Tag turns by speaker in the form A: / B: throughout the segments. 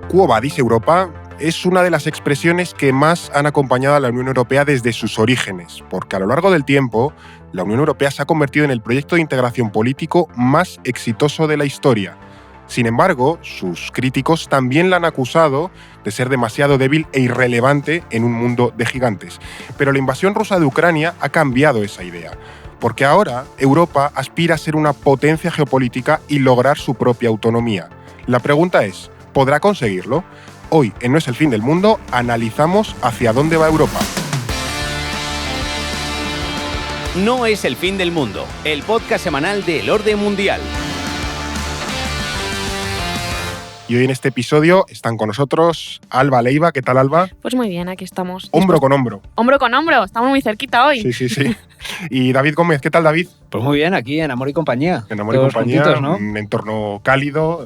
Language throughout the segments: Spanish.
A: Quo Vadis Europa es una de las expresiones que más han acompañado a la Unión Europea desde sus orígenes, porque a lo largo del tiempo, la Unión Europea se ha convertido en el proyecto de integración político más exitoso de la historia. Sin embargo, sus críticos también la han acusado de ser demasiado débil e irrelevante en un mundo de gigantes. Pero la invasión rusa de Ucrania ha cambiado esa idea, porque ahora Europa aspira a ser una potencia geopolítica y lograr su propia autonomía. La pregunta es, ¿podrá conseguirlo? Hoy, en No es el fin del mundo, analizamos hacia dónde va Europa.
B: No es el fin del mundo, el podcast semanal del orden mundial.
A: Y hoy en este episodio están con nosotros Alba Leiva. ¿Qué tal, Alba?
C: Pues muy bien, aquí estamos.
A: Hombro con hombro.
C: Hombro con hombro, estamos muy cerquita hoy.
A: Sí. Y David Gómez, ¿qué tal, David?
D: Pues muy bien, aquí en Amor y Compañía.
A: En Amor y
D: Todos
A: Compañía,
D: juntitos, ¿no?
A: un entorno cálido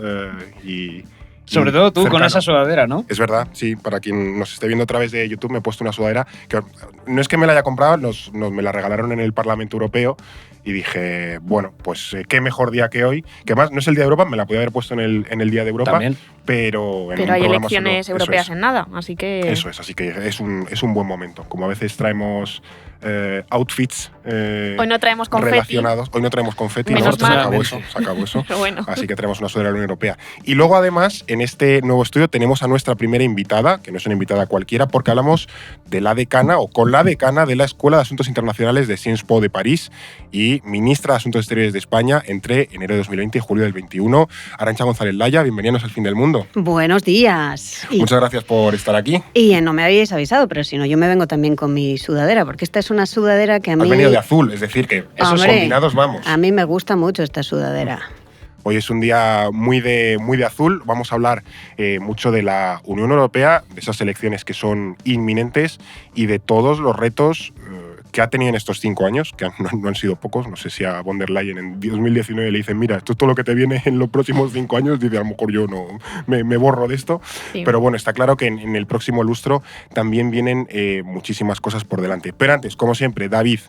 A: y
D: sobre todo tú,
A: cercano.
D: con esa sudadera, ¿no?
A: Es verdad, sí. Para quien nos esté viendo a través de YouTube, me he puesto una sudadera que no es que me la haya comprado, me la regalaron en el Parlamento Europeo y dije, bueno, pues qué mejor día que hoy. Que más no es el Día de Europa, me la podía haber puesto en el Día de Europa.
D: También.
A: Pero
C: hay elecciones europeas en nada, así que…
A: Eso es, así que es un buen momento. Como a veces traemos outfits
C: hoy no traemos confeti.
A: Relacionados. Hoy no traemos confeti,
C: Menos
A: se
C: mal.
A: acabó eso.
C: Pero bueno.
A: Así que tenemos una sudadera de la Unión Europea. Y luego, además, en este nuevo estudio tenemos a nuestra primera invitada, que no es una invitada cualquiera, porque hablamos de la decana o con la decana de la Escuela de Asuntos Internacionales de Sciences Po de París y ministra de Asuntos Exteriores de España entre enero de 2020 y julio del 21. Arantxa González Laya, bienvenidos al Fin del Mundo.
E: Buenos días.
A: Muchas gracias por estar aquí.
E: Y no me habéis avisado, pero si no, yo me vengo también con mi sudadera, porque esta es una sudadera que a mí…
A: Has venido de azul, es decir, que esos
E: Hombre,
A: combinados vamos.
E: A mí me gusta mucho esta sudadera.
A: Hoy es un día muy de azul. Vamos a hablar mucho de la Unión Europea, de esas elecciones que son inminentes y de todos los retos que ha tenido en estos 5 años, que no han sido pocos. No sé si a von der Leyen en 2019 le dicen, mira, esto es todo lo que te viene en los próximos 5 años. Dice, a lo mejor yo no me borro de esto. Sí. Pero bueno, está claro que en el próximo lustro también vienen muchísimas cosas por delante. Pero antes, como siempre, David,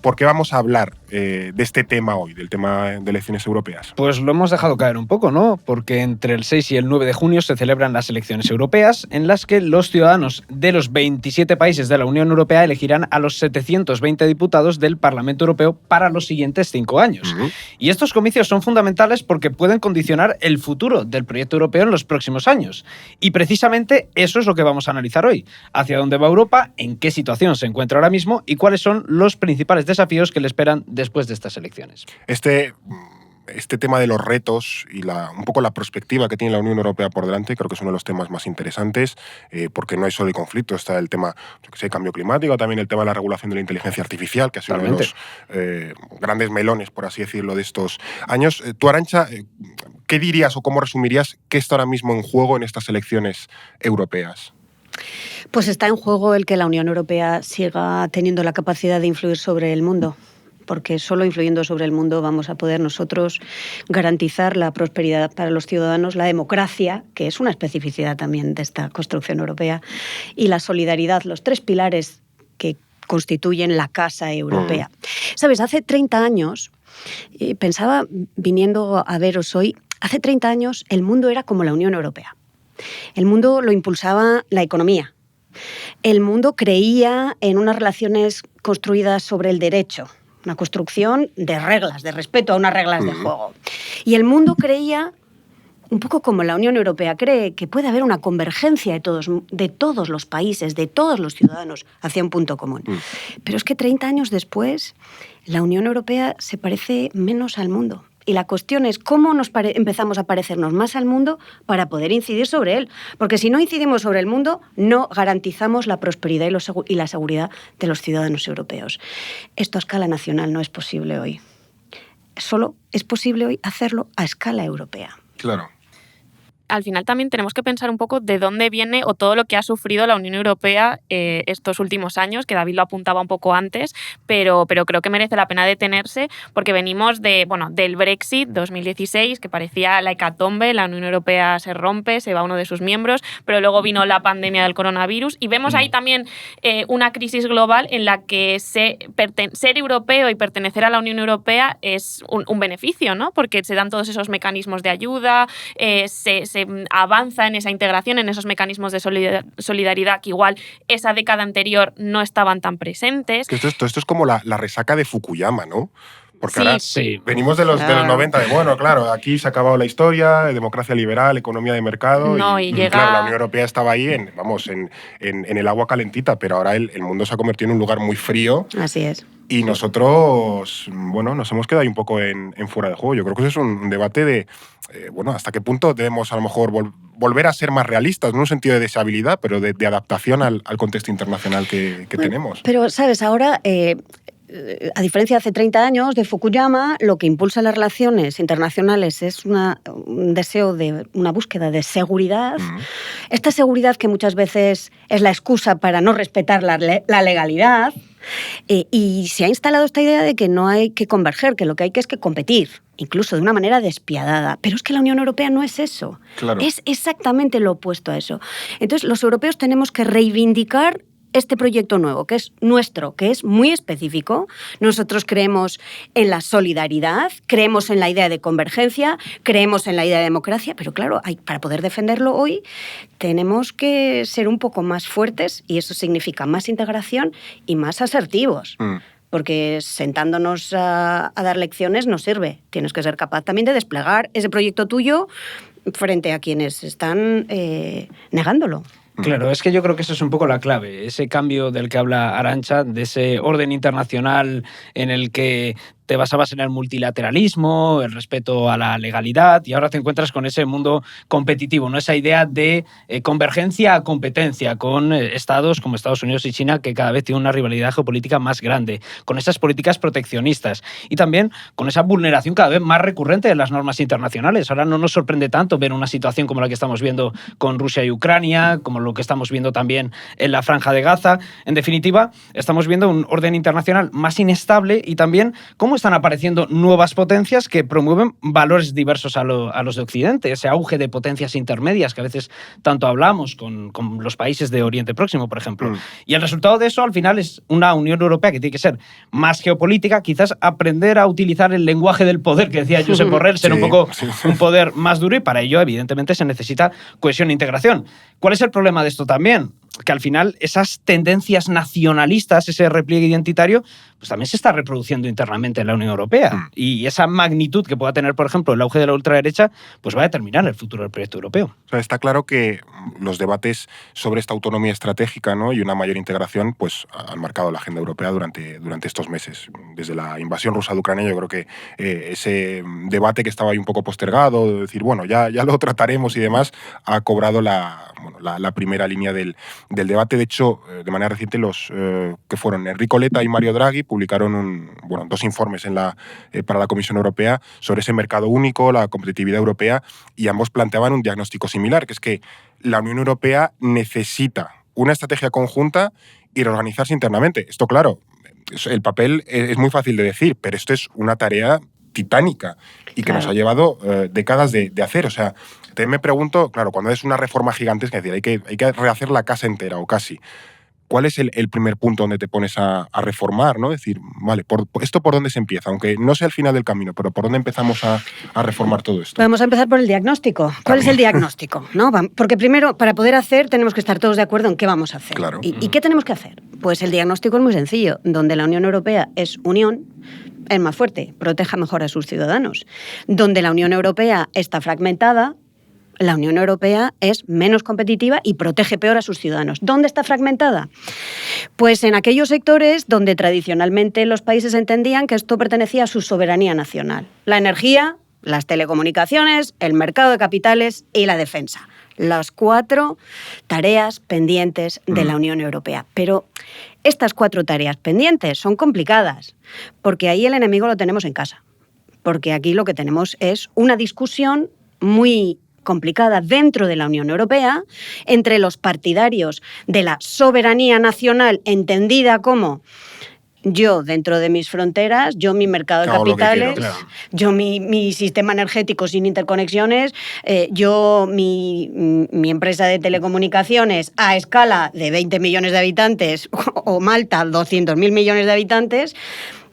A: ¿por qué vamos a hablar de este tema hoy, del tema de elecciones europeas?
D: Pues lo hemos dejado caer un poco, ¿no? Porque entre el 6 y el 9 de junio se celebran las elecciones europeas, en las que los ciudadanos de los 27 países de la Unión Europea elegirán a los 720 diputados del Parlamento Europeo para los siguientes 5 años. Uh-huh. Y estos comicios son fundamentales porque pueden condicionar el futuro del proyecto europeo en los próximos años. Y precisamente eso es lo que vamos a analizar hoy. Hacia dónde va Europa, en qué situación se encuentra ahora mismo y cuáles son los principales desafíos que le esperan después de estas elecciones.
A: Este tema de los retos y un poco la perspectiva que tiene la Unión Europea por delante, creo que es uno de los temas más interesantes, porque no hay solo el conflicto, está el tema de cambio climático, también el tema de la regulación de la inteligencia artificial, que ha sido uno de los grandes melones, por así decirlo, de estos años. Tú, Arantxa, ¿qué dirías o cómo resumirías qué está ahora mismo en juego en estas elecciones europeas?
E: Pues está en juego el que la Unión Europea siga teniendo la capacidad de influir sobre el mundo, porque solo influyendo sobre el mundo vamos a poder nosotros garantizar la prosperidad para los ciudadanos, la democracia, que es una especificidad también de esta construcción europea, y la solidaridad, los 3 pilares que constituyen la casa europea. ¿Sabes? Hace 30 años, pensaba viniendo a veros hoy, hace 30 años el mundo era como la Unión Europea. El mundo lo impulsaba la economía. El mundo creía en unas relaciones construidas sobre el derecho, una construcción de reglas, de respeto a unas reglas de juego. Y el mundo creía, un poco como la Unión Europea cree, que puede haber una convergencia de todos los países, de todos los ciudadanos, hacia un punto común. Pero es que 30 años después, la Unión Europea se parece menos al mundo. Y la cuestión es cómo empezamos a parecernos más al mundo para poder incidir sobre él. Porque si no incidimos sobre el mundo, no garantizamos la prosperidad y la seguridad de los ciudadanos europeos. Esto a escala nacional no es posible hoy. Solo es posible hoy hacerlo a escala europea.
A: Claro.
C: Al final también tenemos que pensar un poco de dónde viene o todo lo que ha sufrido la Unión Europea estos últimos años, que David lo apuntaba un poco antes, pero creo que merece la pena detenerse porque venimos del Brexit 2016, que parecía la hecatombe, la Unión Europea se rompe, se va uno de sus miembros, pero luego vino la pandemia del coronavirus y vemos ahí también una crisis global en la que ser europeo y pertenecer a la Unión Europea es un beneficio, ¿no? Porque se dan todos esos mecanismos de ayuda, se se avanza en esa integración, en esos mecanismos de solidaridad que igual esa década anterior no estaban tan presentes.
A: Que esto es como la resaca de Fukuyama, ¿no? Porque ahora
D: Sí.
A: venimos de los 90, de bueno, claro, aquí se ha acabado la historia, democracia liberal, economía de mercado, y
C: llega...
A: claro, la Unión Europea estaba ahí en el agua calentita, pero ahora el mundo se ha convertido en un lugar muy frío.
E: Así es.
A: Y nosotros, bueno, nos hemos quedado ahí un poco en fuera de juego. Yo creo que eso es un debate de, bueno, hasta qué punto debemos a lo mejor volver a ser más realistas, no en un sentido de deseabilidad, pero de adaptación al contexto internacional que tenemos.
E: Pero, ¿sabes? Ahora, a diferencia de hace 30 años de Fukuyama, lo que impulsa las relaciones internacionales es un deseo de una búsqueda de seguridad. Esta seguridad que muchas veces es la excusa para no respetar la legalidad. Y se ha instalado esta idea de que no hay que converger, que lo que hay que es que competir, incluso de una manera despiadada. Pero es que la Unión Europea no es eso.
A: Claro.
E: Es exactamente lo opuesto a eso. Entonces, los europeos tenemos que reivindicar este proyecto nuevo, que es nuestro, que es muy específico. Nosotros creemos en la solidaridad, creemos en la idea de convergencia, creemos en la idea de democracia, pero claro, para poder defenderlo hoy tenemos que ser un poco más fuertes y eso significa más integración y más asertivos. Porque sentándonos a dar lecciones no sirve. Tienes que ser capaz también de desplegar ese proyecto tuyo frente a quienes están negándolo.
D: Claro, es que yo creo que eso es un poco la clave, ese cambio del que habla Arantxa, de ese orden internacional en el que te basabas en el multilateralismo, el respeto a la legalidad, y ahora te encuentras con ese mundo competitivo, ¿no? Esa idea de convergencia a competencia con estados como Estados Unidos y China, que cada vez tienen una rivalidad geopolítica más grande, con esas políticas proteccionistas y también con esa vulneración cada vez más recurrente de las normas internacionales. Ahora no nos sorprende tanto ver una situación como la que estamos viendo con Rusia y Ucrania, como lo que estamos viendo también en la Franja de Gaza. En definitiva, estamos viendo un orden internacional más inestable y también cómo están apareciendo nuevas potencias que promueven valores diversos a los de Occidente, ese auge de potencias intermedias que a veces tanto hablamos con los países de Oriente Próximo, por ejemplo. Y el resultado de eso, al final, es una Unión Europea que tiene que ser más geopolítica, quizás aprender a utilizar el lenguaje del poder, que decía Josep Borrell, ser un poco un poder más duro, y para ello, evidentemente, se necesita cohesión e integración. ¿Cuál es el problema de esto también? Que al final esas tendencias nacionalistas, ese repliegue identitario, pues también se está reproduciendo internamente en la Unión Europea. Y esa magnitud que pueda tener, por ejemplo, el auge de la ultraderecha, pues va a determinar el futuro del proyecto europeo.
A: O sea, está claro que los debates sobre esta autonomía estratégica, ¿no?, y una mayor integración pues han marcado la agenda europea durante estos meses. Desde la invasión rusa de Ucrania, yo creo que ese debate que estaba ahí un poco postergado, de decir, bueno, ya lo trataremos y demás, ha cobrado la primera línea del debate. De hecho, de manera reciente, los que fueron Enrico Letta y Mario Draghi publicaron dos informes para la Comisión Europea sobre ese mercado único, la competitividad europea, y ambos planteaban un diagnóstico similar, que es que la Unión Europea necesita una estrategia conjunta y reorganizarse internamente. Esto, claro, el papel es muy fácil de decir, pero esto es una tarea titánica y que nos ha llevado décadas de hacer. O sea, también me pregunto, claro, cuando es una reforma gigantesca, es decir, hay que rehacer la casa entera o casi. ¿Cuál es el primer punto donde te pones a reformar, ¿no? Es decir, vale, ¿esto por dónde se empieza? Aunque no sea el final del camino, pero ¿por dónde empezamos a reformar todo esto?
E: Vamos a empezar por el diagnóstico. ¿Cuál es el diagnóstico? ¿No? Porque primero, para poder hacer, tenemos que estar todos de acuerdo en qué vamos a hacer.
A: Claro.
E: ¿Y qué tenemos que hacer? Pues el diagnóstico es muy sencillo. Donde la Unión Europea es unión, es más fuerte, proteja mejor a sus ciudadanos. Donde la Unión Europea está fragmentada, la Unión Europea es menos competitiva y protege peor a sus ciudadanos. ¿Dónde está fragmentada? Pues en aquellos sectores donde tradicionalmente los países entendían que esto pertenecía a su soberanía nacional. La energía, las telecomunicaciones, el mercado de capitales y la defensa. Las 4 tareas pendientes de la Unión Europea. Pero estas 4 tareas pendientes son complicadas, porque ahí el enemigo lo tenemos en casa. Porque aquí lo que tenemos es una discusión muy complicada dentro de la Unión Europea entre los partidarios de la soberanía nacional entendida como yo dentro de mis fronteras, yo mi mercado de capitales, yo mi sistema energético sin interconexiones, yo mi empresa de telecomunicaciones a escala de 20 millones de habitantes o Malta 200.000 millones de habitantes,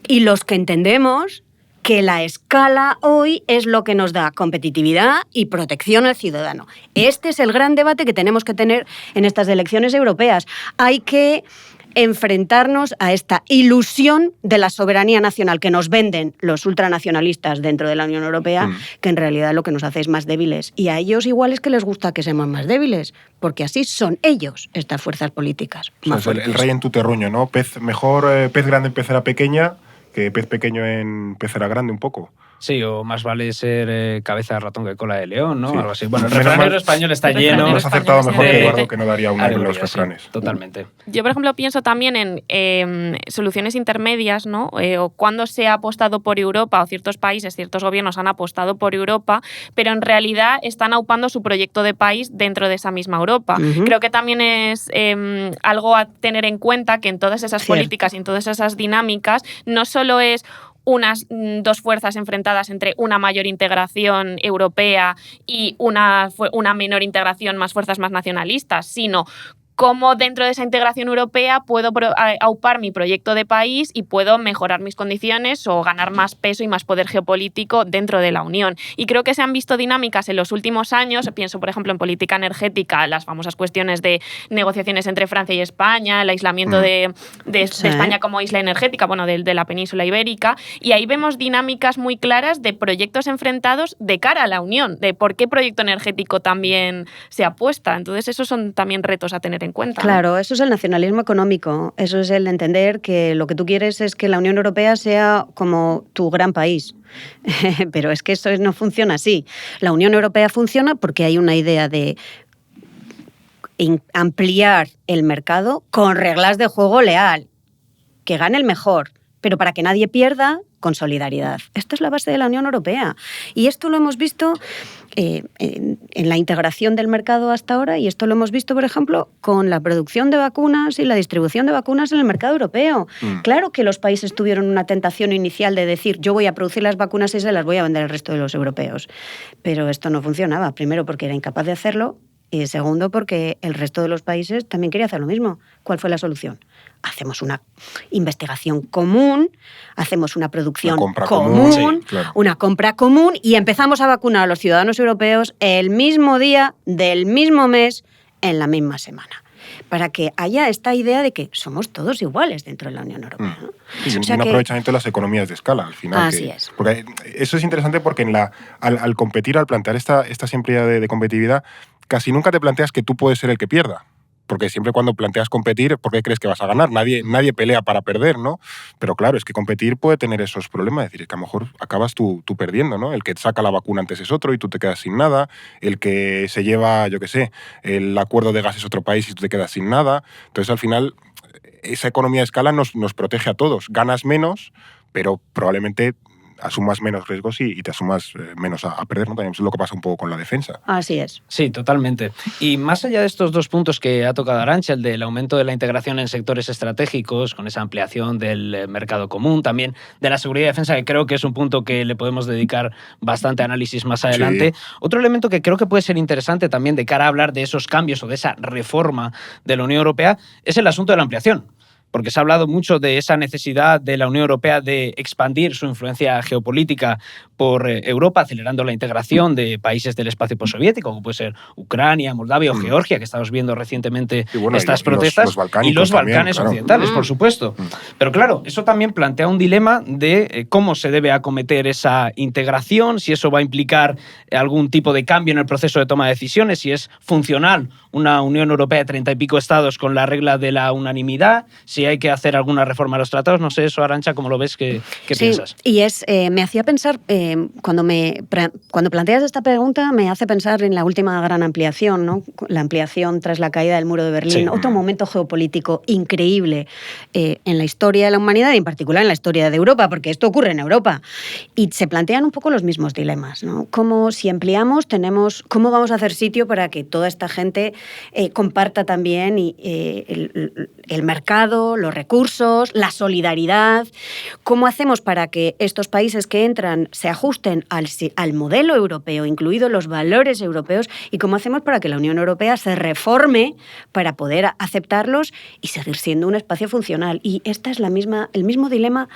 E: y los que entendemos que la escala hoy es lo que nos da competitividad y protección al ciudadano. Este es el gran debate que tenemos que tener en estas elecciones europeas. Hay que enfrentarnos a esta ilusión de la soberanía nacional que nos venden los ultranacionalistas dentro de la Unión Europea, que en realidad lo que nos hace es más débiles. Y a ellos igual es que les gusta que seamos más débiles, porque así son ellos, estas fuerzas políticas.
A: O sea, el rey en tu terruño, ¿no? Mejor pez grande en pecera pequeña que pez pequeño en pecera grande un poco.
D: Sí, o más vale ser cabeza de ratón que cola de león, ¿no?
A: Sí.
D: Algo así. Bueno, el refranero español está lleno.
A: No has acertado mejor que Eduardo, que no daría una en los refranes.
D: Sí, totalmente.
C: Yo, por ejemplo, pienso también en soluciones intermedias, ¿no? O cuando se ha apostado por Europa, o ciertos países, ciertos gobiernos han apostado por Europa, pero en realidad están aupando su proyecto de país dentro de esa misma Europa. Creo que también es algo a tener en cuenta, que en todas esas políticas y en todas esas dinámicas no solo es unas dos fuerzas enfrentadas entre una mayor integración europea y una menor integración, más fuerzas más nacionalistas, sino cómo dentro de esa integración europea puedo aupar mi proyecto de país y puedo mejorar mis condiciones o ganar más peso y más poder geopolítico dentro de la Unión. Y creo que se han visto dinámicas en los últimos años, pienso por ejemplo en política energética, las famosas cuestiones de negociaciones entre Francia y España, el aislamiento de España como isla energética, bueno, de la península ibérica, y ahí vemos dinámicas muy claras de proyectos enfrentados de cara a la Unión, de por qué proyecto energético también se apuesta. Entonces esos son también retos a tener en cuenta.
E: Claro,
C: ¿no?
E: eso es el nacionalismo económico, eso es el entender que lo que tú quieres es que la Unión Europea sea como tu gran país. Pero es que eso no funciona así. La Unión Europea funciona porque hay una idea de ampliar el mercado con reglas de juego leal, que gane el mejor, pero para que nadie pierda, con solidaridad. Esta es la base de la Unión Europea. Y esto lo hemos visto en la integración del mercado hasta ahora, y esto lo hemos visto, por ejemplo, con la producción de vacunas y la distribución de vacunas en el mercado europeo. Claro que los países tuvieron una tentación inicial de decir, yo voy a producir las vacunas y se las voy a vender al resto de los europeos. Pero esto no funcionaba. Primero, porque era incapaz de hacerlo, y segundo, porque el resto de los países también quería hacer lo mismo. ¿Cuál fue la solución? Hacemos una investigación común, hacemos una producción común,
A: sí, claro.
E: Una compra común, y empezamos a vacunar a los ciudadanos europeos el mismo día, del mismo mes, en la misma semana. Para que haya esta idea de que somos todos iguales dentro de la Unión Europea, ¿no?
A: Y un aprovechamiento de las economías de escala, al final.
E: Así es.
A: Porque eso es interesante porque al competir, al plantear esta siempre idea de competitividad, casi nunca te planteas que tú puedes ser el que pierda. Porque siempre cuando planteas competir, ¿por qué crees que vas a ganar? Nadie pelea para perder, ¿no? Pero claro, es que competir puede tener esos problemas. Es decir, que a lo mejor acabas tú perdiendo, ¿no? El que saca la vacuna antes es otro y tú te quedas sin nada. El que se lleva, yo qué sé, el acuerdo de gas es otro país y tú te quedas sin nada. Entonces, al final, esa economía de escala nos protege a todos. Ganas menos, pero probablemente asumas menos riesgos y te asumas menos a perder, ¿no? También es lo que pasa un poco con la defensa.
E: Así es.
D: Sí, totalmente. Y más allá de estos dos puntos que ha tocado Arantxa, el del aumento de la integración en sectores estratégicos, con esa ampliación del mercado común, también de la seguridad y defensa, que creo que es un punto que le podemos dedicar bastante análisis más adelante. Sí. Otro elemento que creo que puede ser interesante también de cara a hablar de esos cambios o de esa reforma de la Unión Europea es el asunto de la ampliación. Porque se ha hablado mucho de esa necesidad de la Unión Europea de expandir su influencia geopolítica por Europa, acelerando la integración de países del espacio postsoviético, como puede ser Ucrania, Moldavia o Georgia, que estamos viendo recientemente estas protestas, y los Balcanes también, occidentales, por supuesto. Pero claro, eso también plantea un dilema de cómo se debe acometer esa integración, si eso va a implicar algún tipo de cambio en el proceso de toma de decisiones, si es funcional una Unión Europea de 30 y pico estados con la regla de la unanimidad, si hay que hacer alguna reforma a los tratados. No sé eso, Arantxa, ¿cómo lo ves? ¿Qué piensas?
E: Y me hacía pensar, cuando planteas esta pregunta, me hace pensar en la última gran ampliación, ¿no? La ampliación tras la caída del muro de Berlín. Sí. Otro momento geopolítico increíble en la historia de la humanidad y en particular en la historia de Europa, porque esto ocurre en Europa. Y se plantean un poco los mismos dilemas, ¿no? Como si ampliamos, ¿cómo vamos a hacer sitio para que toda esta gente comparta también el mercado, talento, los recursos, la solidaridad. ¿Cómo hacemos para que estos países que entran se ajusten al modelo europeo, incluidos los valores europeos? ¿Y cómo hacemos para que la Unión Europea se reforme para poder aceptarlos y seguir siendo un espacio funcional? Y esta es el mismo dilema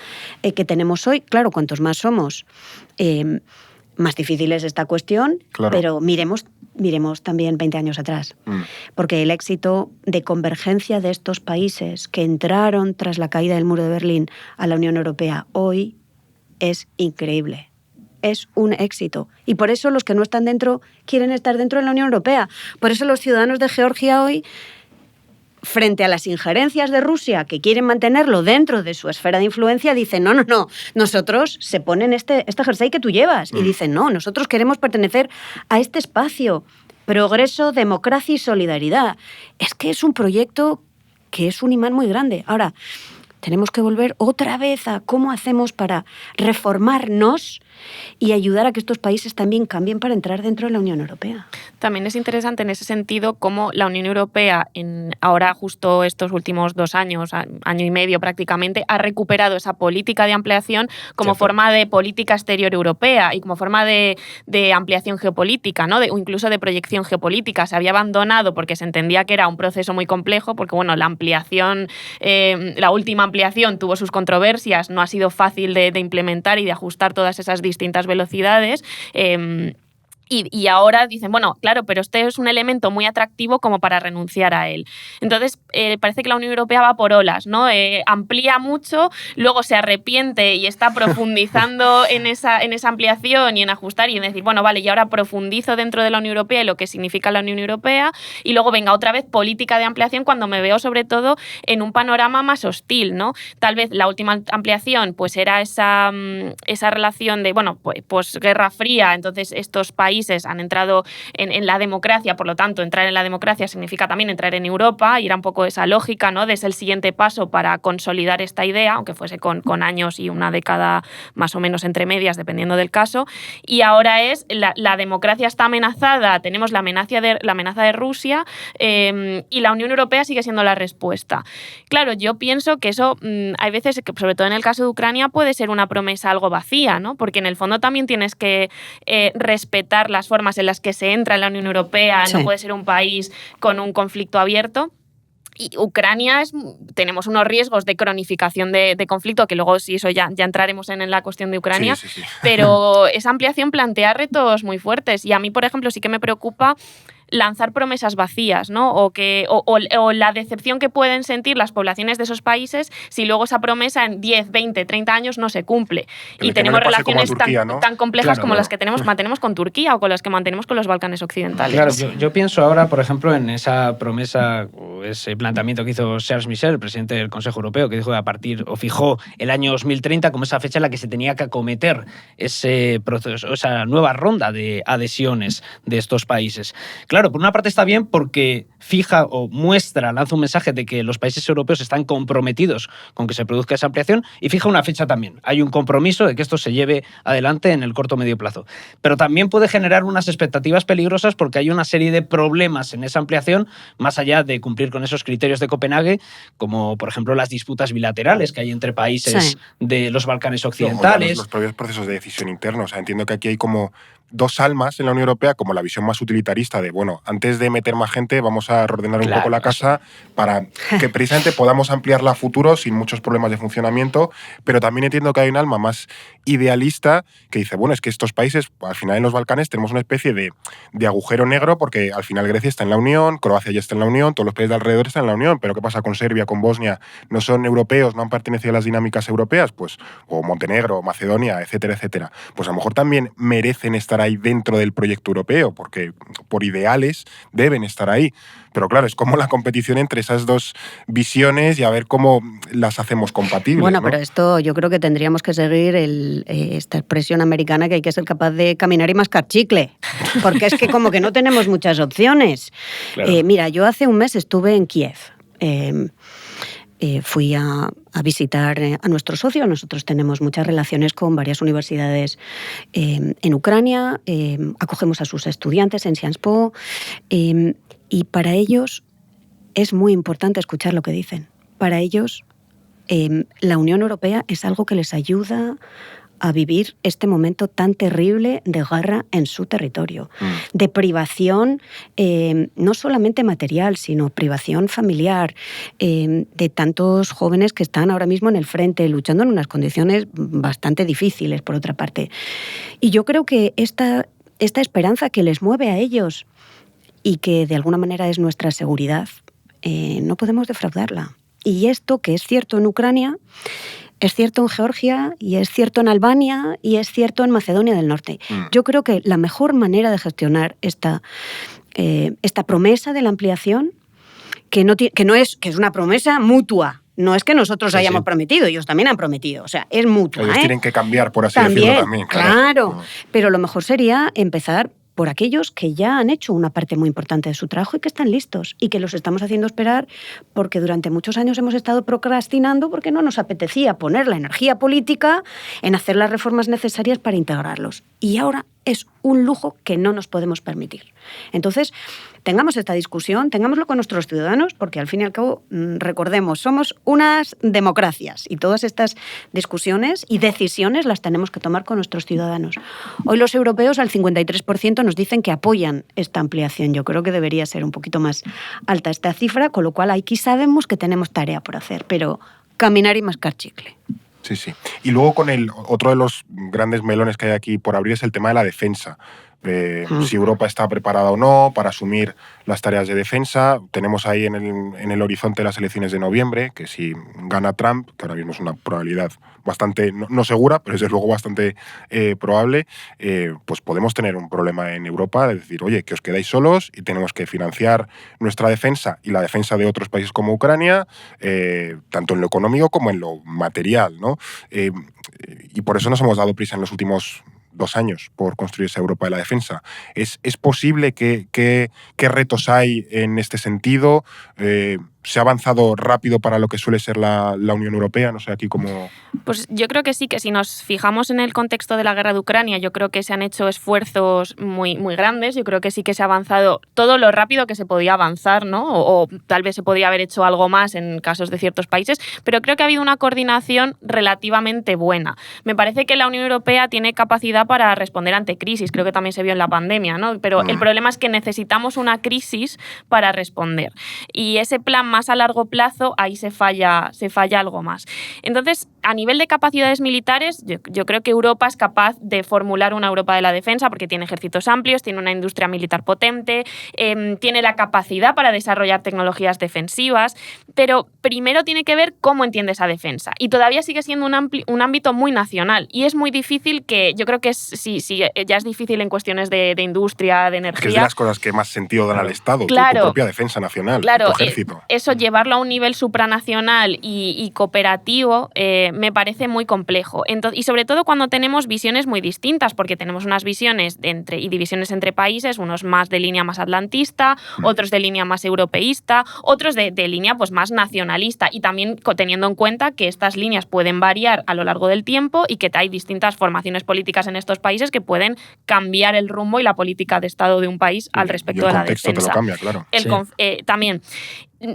E: que tenemos hoy. Claro, cuantos más somos, más difícil es esta cuestión, claro. Pero miremos también 20 años atrás. Porque el éxito de convergencia de estos países que entraron tras la caída del muro de Berlín a la Unión Europea hoy es increíble. Es un éxito. Y por eso los que no están dentro quieren estar dentro de la Unión Europea. Por eso los ciudadanos de Georgia hoy, frente a las injerencias de Rusia, que quieren mantenerlo dentro de su esfera de influencia, dicen, no, nosotros se ponen este jersey que tú llevas. Y dicen, no, nosotros queremos pertenecer a este espacio. Progreso, democracia y solidaridad. Es que es un proyecto que es un imán muy grande. Ahora, tenemos que volver otra vez a cómo hacemos para reformarnos y ayudar a que estos países también cambien para entrar dentro de la Unión Europea.
C: También es interesante en ese sentido cómo la Unión Europea, ahora justo estos últimos 2 años, año y medio prácticamente, ha recuperado esa política de ampliación como forma de política exterior europea y como forma de ampliación geopolítica, ¿no? O incluso de proyección geopolítica. Se había abandonado porque se entendía que era un proceso muy complejo, porque bueno, la ampliación, la última ampliación tuvo sus controversias, no ha sido fácil de implementar y de ajustar todas esas distintas velocidades. Y ahora dicen, bueno, claro, pero este es un elemento muy atractivo como para renunciar a él. Entonces, parece que la Unión Europea va por olas, ¿no? Amplía mucho, luego se arrepiente y está profundizando en esa ampliación y en ajustar y en decir, bueno, vale, y ahora profundizo dentro de la Unión Europea y lo que significa la Unión Europea, y luego venga otra vez política de ampliación cuando me veo sobre todo en un panorama más hostil, ¿no? Tal vez la última ampliación pues era esa relación de, bueno, pues Guerra Fría, entonces estos países han entrado en la democracia, por lo tanto, entrar en la democracia significa también entrar en Europa, y era un poco esa lógica, ¿no? De ser el siguiente paso para consolidar esta idea, aunque fuese con años y una década más o menos entre medias, dependiendo del caso. Y ahora es la democracia está amenazada, tenemos la amenaza de Rusia, y la Unión Europea sigue siendo la respuesta. Claro, yo pienso que eso hay veces, que sobre todo en el caso de Ucrania, puede ser una promesa algo vacía, ¿no? Porque en el fondo también tienes que respetar las formas en las que se entra en la Unión Europea, sí. No puede ser un país con un conflicto abierto. Y Ucrania tenemos unos riesgos de cronificación de conflicto, que luego sí, eso ya entraremos en la cuestión de Ucrania, sí. Pero esa ampliación plantea retos muy fuertes. Y a mí, por ejemplo, sí que me preocupa lanzar promesas vacías, ¿no? O la decepción que pueden sentir las poblaciones de esos países si luego esa promesa en 10, 20, 30 años no se cumple. Pero y tenemos relaciones Turquía, tan complejas como las que mantenemos con Turquía o con las que mantenemos con los Balcanes occidentales.
D: Claro, yo pienso ahora, por ejemplo, en esa promesa o ese planteamiento que hizo Charles Michel, el presidente del Consejo Europeo, que dijo fijó el año 2030 como esa fecha en la que se tenía que acometer ese proceso, esa nueva ronda de adhesiones de estos países. Claro, por una parte está bien porque lanza un mensaje de que los países europeos están comprometidos con que se produzca esa ampliación y fija una fecha también. Hay un compromiso de que esto se lleve adelante en el corto o medio plazo. Pero también puede generar unas expectativas peligrosas porque hay una serie de problemas en esa ampliación, más allá de cumplir con esos criterios de Copenhague, como por ejemplo las disputas bilaterales que hay entre países de los Balcanes occidentales.
A: Los propios procesos de decisión internos. O sea, entiendo que aquí hay como dos almas en la Unión Europea, como la visión más utilitarista de, bueno, antes de meter más gente vamos a reordenar un poco la casa para que precisamente podamos ampliarla a futuro sin muchos problemas de funcionamiento, pero también entiendo que hay un alma más idealista que dice, bueno, es que estos países, al final en los Balcanes tenemos una especie de agujero negro porque al final Grecia está en la Unión, Croacia ya está en la Unión, todos los países de alrededor están en la Unión, pero ¿qué pasa con Serbia, con Bosnia? ¿No son europeos, no han pertenecido a las dinámicas europeas? Pues, o Montenegro, Macedonia, etcétera, etcétera. Pues a lo mejor también merecen estar ahí dentro del proyecto europeo, porque por ideales deben estar ahí. Pero claro, es como la competición entre esas dos visiones y a ver cómo las hacemos compatibles.
E: Bueno,
A: ¿no?
E: Pero esto yo creo que tendríamos que seguir esta expresión americana que hay que ser capaz de caminar y mascar chicle, porque es que como que no tenemos muchas opciones. Claro. Mira, yo hace un mes estuve en Kiev. Fui a visitar a nuestro socio. Nosotros tenemos muchas relaciones con varias universidades en Ucrania, acogemos a sus estudiantes en Sciences Po, y para ellos es muy importante escuchar lo que dicen, para ellos la Unión Europea es algo que les ayuda a vivir este momento tan terrible de guerra en su territorio, de privación no solamente material, sino privación familiar, de tantos jóvenes que están ahora mismo en el frente, luchando en unas condiciones bastante difíciles, por otra parte. Y yo creo que esta esperanza que les mueve a ellos y que de alguna manera es nuestra seguridad, no podemos defraudarla. Y esto, que es cierto en Ucrania, es cierto en Georgia, y es cierto en Albania, y es cierto en Macedonia del Norte. Yo creo que la mejor manera de gestionar esta promesa de la ampliación, que es una promesa mutua. No es que nosotros hayamos prometido, ellos también han prometido. O sea, es mutua.
A: Ellos tienen que cambiar, por así decirlo también.
E: Claro. Pero lo mejor sería empezar por aquellos que ya han hecho una parte muy importante de su trabajo y que están listos y que los estamos haciendo esperar porque durante muchos años hemos estado procrastinando porque no nos apetecía poner la energía política en hacer las reformas necesarias para integrarlos. Y ahora es un lujo que no nos podemos permitir. Entonces, tengamos esta discusión, tengámoslo con nuestros ciudadanos, porque al fin y al cabo, recordemos, somos unas democracias y todas estas discusiones y decisiones las tenemos que tomar con nuestros ciudadanos. Hoy los europeos al 53% nos dicen que apoyan esta ampliación. Yo creo que debería ser un poquito más alta esta cifra, con lo cual aquí sabemos que tenemos tarea por hacer, pero caminar y mascar chicle.
A: Sí, sí. Y luego con otro de los grandes melones que hay aquí por abrir es el tema de la defensa. Si Europa está preparada o no para asumir las tareas de defensa. Tenemos ahí en el horizonte las elecciones de noviembre, que si gana Trump, que ahora mismo es una probabilidad bastante, no segura, pero desde luego bastante probable, pues podemos tener un problema en Europa de decir, oye, que os quedáis solos y tenemos que financiar nuestra defensa y la defensa de otros países como Ucrania, tanto en lo económico como en lo material, ¿no? Y por eso nos hemos dado prisa en los últimos 2 años por construir esa Europa de la defensa. ¿Es posible? ¿Qué retos hay en este sentido? ¿Se ha avanzado rápido para lo que suele ser la Unión Europea? No sé, aquí cómo...
C: Pues yo creo que sí, que si nos fijamos en el contexto de la guerra de Ucrania, yo creo que se han hecho esfuerzos muy, muy grandes. Yo creo que sí que se ha avanzado todo lo rápido que se podía avanzar, ¿no? O tal vez se podría haber hecho algo más en casos de ciertos países, pero creo que ha habido una coordinación relativamente buena. Me parece que la Unión Europea tiene capacidad para responder ante crisis. Creo que también se vio en la pandemia, ¿no? Pero el problema es que necesitamos una crisis para responder. Y ese plan más a largo plazo, ahí se falla algo más. Entonces, a nivel de capacidades militares, yo creo que Europa es capaz de formular una Europa de la defensa porque tiene ejércitos amplios, tiene una industria militar potente, tiene la capacidad para desarrollar tecnologías defensivas, pero primero tiene que ver cómo entiende esa defensa. Y todavía sigue siendo un ámbito muy nacional y es muy difícil yo creo que sí, ya es difícil en cuestiones de industria, de energía.
A: Que es de las cosas que más sentido dan al Estado,
C: claro,
A: tu propia defensa nacional,
C: claro,
A: tu ejército.
C: Eso, llevarlo a un nivel supranacional y cooperativo, me parece muy complejo. Y sobre todo cuando tenemos visiones muy distintas, porque tenemos unas visiones y divisiones entre países, unos más de línea más atlantista, otros de línea más europeísta, otros de línea pues más nacionalista, y también teniendo en cuenta que estas líneas pueden variar a lo largo del tiempo y que hay distintas formaciones políticas en estos países que pueden cambiar el rumbo y la política de Estado de un país al respecto de la defensa.
A: El contexto te lo cambia, claro.
C: También.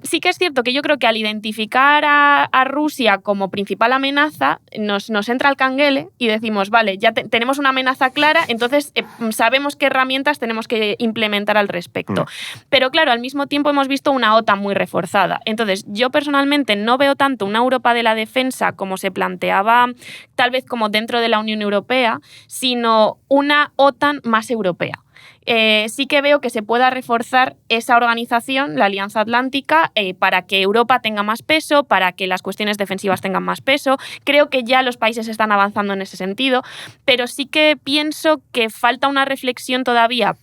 C: Sí que es cierto que yo creo que al identificar a Rusia como principal amenaza, nos entra el canguele y decimos, vale, ya tenemos una amenaza clara, entonces sabemos qué herramientas tenemos que implementar al respecto. Pero claro, al mismo tiempo hemos visto una OTAN muy reforzada. Entonces, yo personalmente no veo tanto una Europa de la defensa como se planteaba, tal vez como dentro de la Unión Europea, sino una OTAN más europea. Sí que veo que se pueda reforzar esa organización, la Alianza Atlántica, para que Europa tenga más peso, para que las cuestiones defensivas tengan más peso. Creo que ya los países están avanzando en ese sentido, pero sí que pienso que falta una reflexión todavía,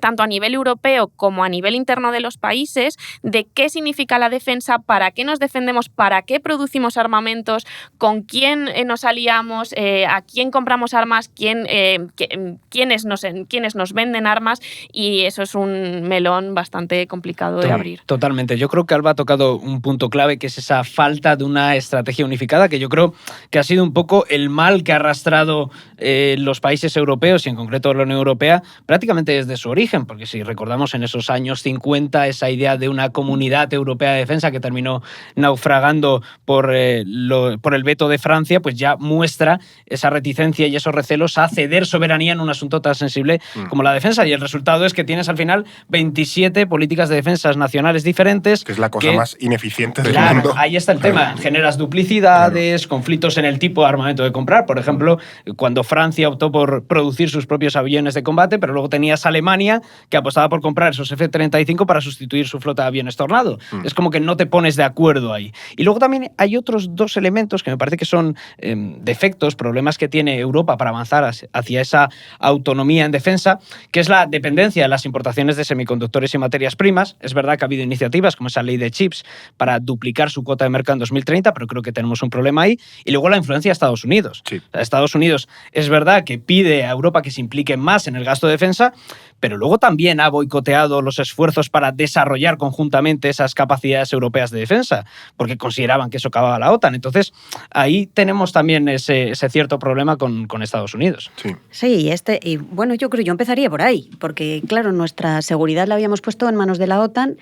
C: tanto a nivel europeo como a nivel interno de los países, de qué significa la defensa, para qué nos defendemos, para qué producimos armamentos, con quién nos aliamos, a quién compramos armas, quiénes nos venden armas, y eso es un melón bastante complicado de abrir.
D: Totalmente. Yo creo que Alba ha tocado un punto clave, que es esa falta de una estrategia unificada, que yo creo que ha sido un poco el mal que ha arrastrado los países europeos y en concreto la Unión Europea prácticamente desde su origen. origen, porque si recordamos en esos años 50 esa idea de una comunidad europea de defensa que terminó naufragando por el veto de Francia, pues ya muestra esa reticencia y esos recelos a ceder soberanía en un asunto tan sensible como la defensa. Y el resultado es que tienes al final 27 políticas de defensas nacionales diferentes.
A: Que es la cosa más ineficiente del
D: claro,
A: mundo.
D: ahí está el tema. Generas duplicidades, conflictos en el tipo de armamento de comprar. Por ejemplo, cuando Francia optó por producir sus propios aviones de combate, pero luego tenías Alemania que apostaba por comprar esos F-35 para sustituir su flota de aviones Tornado. Es como que no te pones de acuerdo ahí. Y luego también hay otros dos elementos que me parece que son defectos, problemas que tiene Europa para avanzar hacia esa autonomía en defensa, que es la dependencia de las importaciones de semiconductores y materias primas. Es verdad que ha habido iniciativas como esa ley de chips para duplicar su cuota de mercado en 2030, pero creo que tenemos un problema ahí. Y luego la influencia de Estados Unidos. Sí. O sea, Estados Unidos es verdad que pide a Europa que se implique más en el gasto de defensa, pero luego también ha boicoteado los esfuerzos para desarrollar conjuntamente esas capacidades europeas de defensa, porque consideraban que eso acababa la OTAN. Entonces, ahí tenemos también ese cierto problema con Estados Unidos.
E: Sí, y bueno, yo empezaría por ahí, porque claro, nuestra seguridad la habíamos puesto en manos de la OTAN,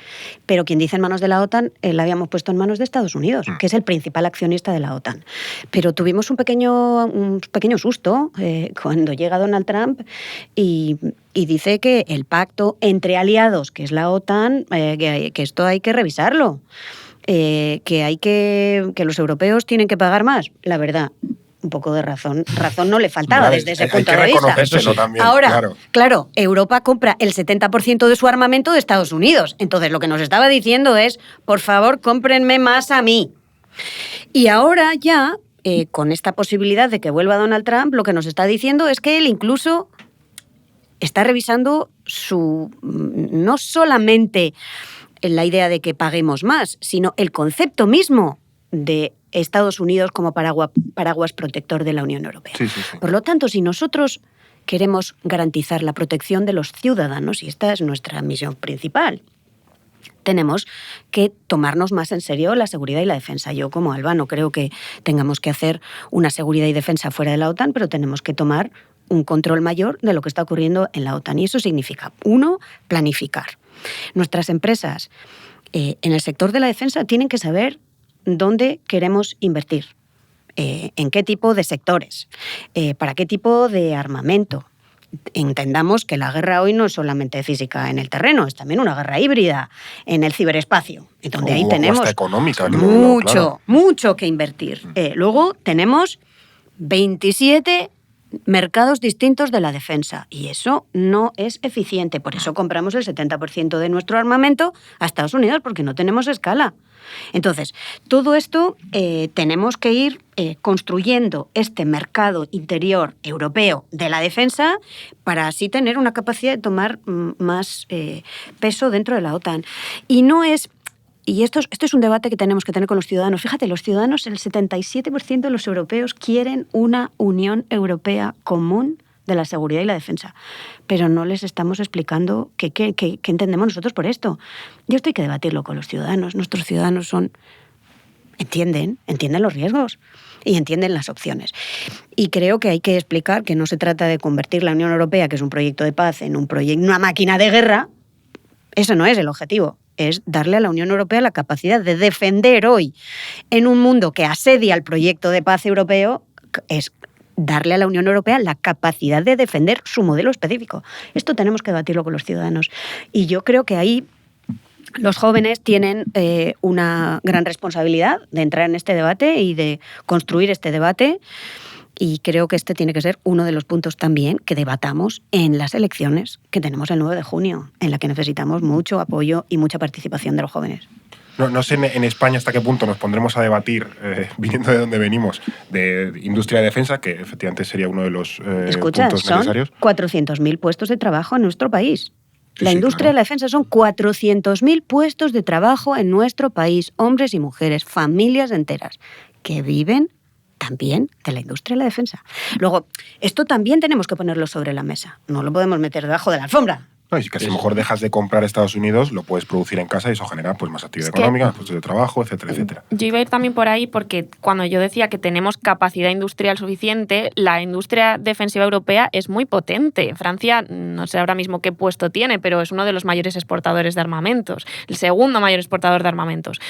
E: pero quien dice en manos de la OTAN, la habíamos puesto en manos de Estados Unidos, que es el principal accionista de la OTAN. Pero tuvimos un pequeño susto cuando llega Donald Trump y dice que el pacto entre aliados, que es la OTAN, que esto hay que revisarlo, que los europeos tienen que pagar más. La verdad, un poco de razón no le faltaba desde ese punto de vista.
A: También,
E: ahora, claro, Europa compra el 70% de su armamento de Estados Unidos. Entonces, lo que nos estaba diciendo es, por favor, cómprenme más a mí. Y ahora ya, con esta posibilidad de que vuelva Donald Trump, lo que nos está diciendo es que él incluso está revisando no solamente la idea de que paguemos más, sino el concepto mismo de Estados Unidos como paraguas protector de la Unión Europea. Sí. Por lo tanto, si nosotros queremos garantizar la protección de los ciudadanos, y esta es nuestra misión principal, tenemos que tomarnos más en serio la seguridad y la defensa. Yo, como Alba, no creo que tengamos que hacer una seguridad y defensa fuera de la OTAN, pero tenemos que tomar un control mayor de lo que está ocurriendo en la OTAN. Y eso significa, 1, planificar. Nuestras empresas en el sector de la defensa tienen que saber dónde queremos invertir, en qué tipo de sectores, para qué tipo de armamento. Entendamos que la guerra hoy no es solamente física en el terreno, es también una guerra híbrida en el ciberespacio, donde ahí tenemos
A: económica,
E: mucho que invertir. Luego tenemos 27 mercados distintos de la defensa, y eso no es eficiente. Por eso compramos el 70% de nuestro armamento a Estados Unidos, porque no tenemos escala. Entonces, todo esto tenemos que ir construyendo este mercado interior europeo de la defensa para así tener una capacidad de tomar más peso dentro de la OTAN. Y esto es un debate que tenemos que tener con los ciudadanos. Fíjate, los ciudadanos, el 77% de los europeos quieren una Unión Europea común de la seguridad y la defensa. Pero no les estamos explicando qué entendemos nosotros por esto. Y esto hay que debatirlo con los ciudadanos. Nuestros ciudadanos entienden los riesgos y entienden las opciones. Y creo que hay que explicar que no se trata de convertir la Unión Europea, que es un proyecto de paz, en una máquina de guerra. Eso no es el objetivo. Es darle a la Unión Europea la capacidad de defender hoy, en un mundo que asedia el proyecto de paz europeo, es darle a la Unión Europea la capacidad de defender su modelo específico. Esto tenemos que debatirlo con los ciudadanos. Y yo creo que ahí los jóvenes tienen una gran responsabilidad de entrar en este debate y de construir este debate. Y creo que este tiene que ser uno de los puntos también que debatamos en las elecciones que tenemos el 9 de junio, en la que necesitamos mucho apoyo y mucha participación de los jóvenes.
A: No sé en España hasta qué punto nos pondremos a debatir, viniendo de donde venimos, de industria de defensa, que efectivamente sería uno de los puntos necesarios.
E: Son 400.000 puestos de trabajo en nuestro país. La industria de la defensa son 400.000 puestos de trabajo en nuestro país, hombres y mujeres, familias enteras, que viven también de la industria de la defensa. Luego, esto también tenemos que ponerlo sobre la mesa. No lo podemos meter debajo de la alfombra.
A: No, y que si a lo mejor dejas de comprar a Estados Unidos, lo puedes producir en casa y eso genera pues, más actividad económica, más puestos de trabajo, etcétera, etcétera.
C: Yo iba a ir también por ahí porque cuando yo decía que tenemos capacidad industrial suficiente, la industria defensiva europea es muy potente. Francia, no sé ahora mismo qué puesto tiene, pero es uno de los mayores exportadores de armamentos, el segundo mayor exportador de armamentos.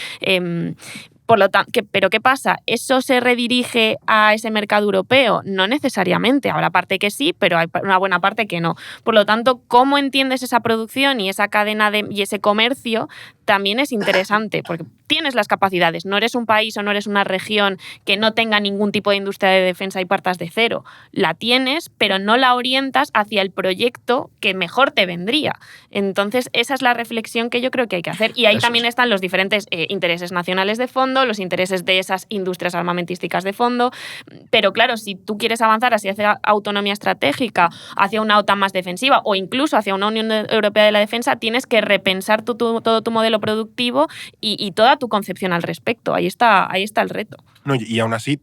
C: Por lo tanto, ¿pero qué pasa? ¿Eso se redirige a ese mercado europeo? No necesariamente. Habrá parte que sí, pero hay una buena parte que no. Por lo tanto, ¿cómo entiendes esa producción y esa cadena y ese comercio? También es interesante, porque tienes las capacidades. No eres un país o no eres una región que no tenga ningún tipo de industria de defensa y partas de cero. La tienes, pero no la orientas hacia el proyecto que mejor te vendría. Entonces, esa es la reflexión que yo creo que hay que hacer. Y ahí también están los diferentes intereses nacionales de fondo, los intereses de esas industrias armamentísticas de fondo. Pero claro, si tú quieres avanzar hacia autonomía estratégica, hacia una OTAN más defensiva o incluso hacia una Unión Europea de la Defensa, tienes que repensar todo tu modelo productivo y toda tu concepción al respecto. Ahí está el reto.
A: No, y aún así,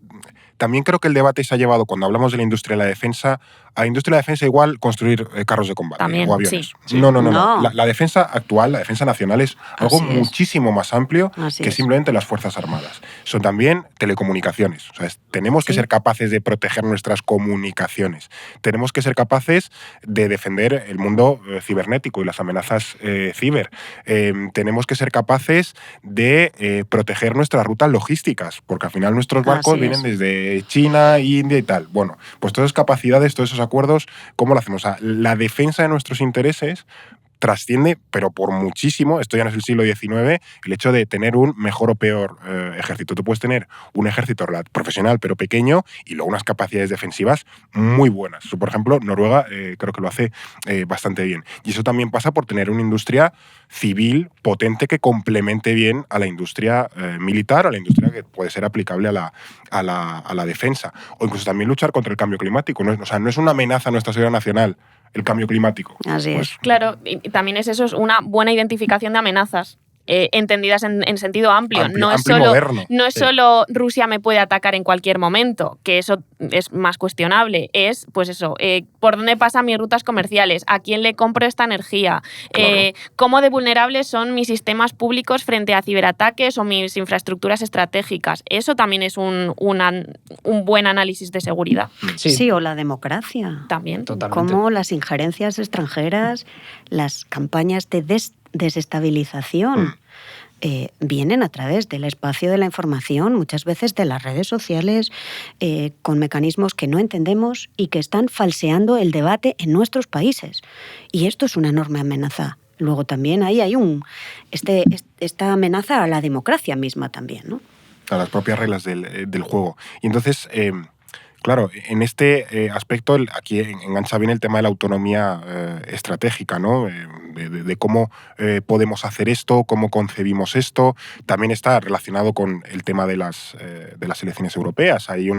A: también creo que el debate se ha llevado, cuando hablamos de la industria de la defensa, a la industria de la defensa igual construir carros de combate
C: también,
A: o aviones.
C: Sí.
A: No. La defensa actual, la defensa nacional es algo muchísimo más amplio que simplemente las Fuerzas Armadas. Son también telecomunicaciones. O sea, tenemos que ser capaces de proteger nuestras comunicaciones. Tenemos que ser capaces de defender el mundo cibernético y las amenazas ciber. Tenemos que ser capaces de proteger nuestras rutas logísticas, porque al final nuestros barcos vienen desde China, India y tal. Bueno, pues todas esas capacidades, todos esos acuerdos, ¿cómo lo hacemos? O sea, la defensa de nuestros intereses trasciende, pero por muchísimo, esto ya no es el siglo XIX, el hecho de tener un mejor o peor ejército. Tú puedes tener un ejército profesional pero pequeño y luego unas capacidades defensivas muy buenas. Por ejemplo, Noruega creo que lo hace bastante bien. Y eso también pasa por tener una industria civil potente que complemente bien a la industria militar, a la industria que puede ser aplicable a la defensa. O incluso también luchar contra el cambio climático. No es una amenaza a nuestra seguridad nacional el cambio climático.
E: Así es.
C: Claro, y también es una buena identificación de amenazas. Entendidas en sentido amplio. No es solo Rusia me puede atacar en cualquier momento, que eso es más cuestionable. Es, pues eso, por dónde pasan mis rutas comerciales, a quién le compro esta energía, cómo de vulnerables son mis sistemas públicos frente a ciberataques o mis infraestructuras estratégicas. Eso también es un buen análisis de seguridad.
E: Sí, o la democracia.
C: También.
D: Totalmente.
E: Cómo las injerencias extranjeras, las campañas de desestabilización vienen a través del espacio de la información, muchas veces de las redes sociales, con mecanismos que no entendemos y que están falseando el debate en nuestros países. Y esto es una enorme amenaza. Luego también ahí hay esta amenaza a la democracia misma también, ¿no?
A: A las propias reglas del juego. Y entonces... Claro, en este aspecto aquí engancha bien el tema de la autonomía estratégica, ¿no? De cómo podemos hacer esto, cómo concebimos esto. También está relacionado con el tema de las elecciones europeas. Hay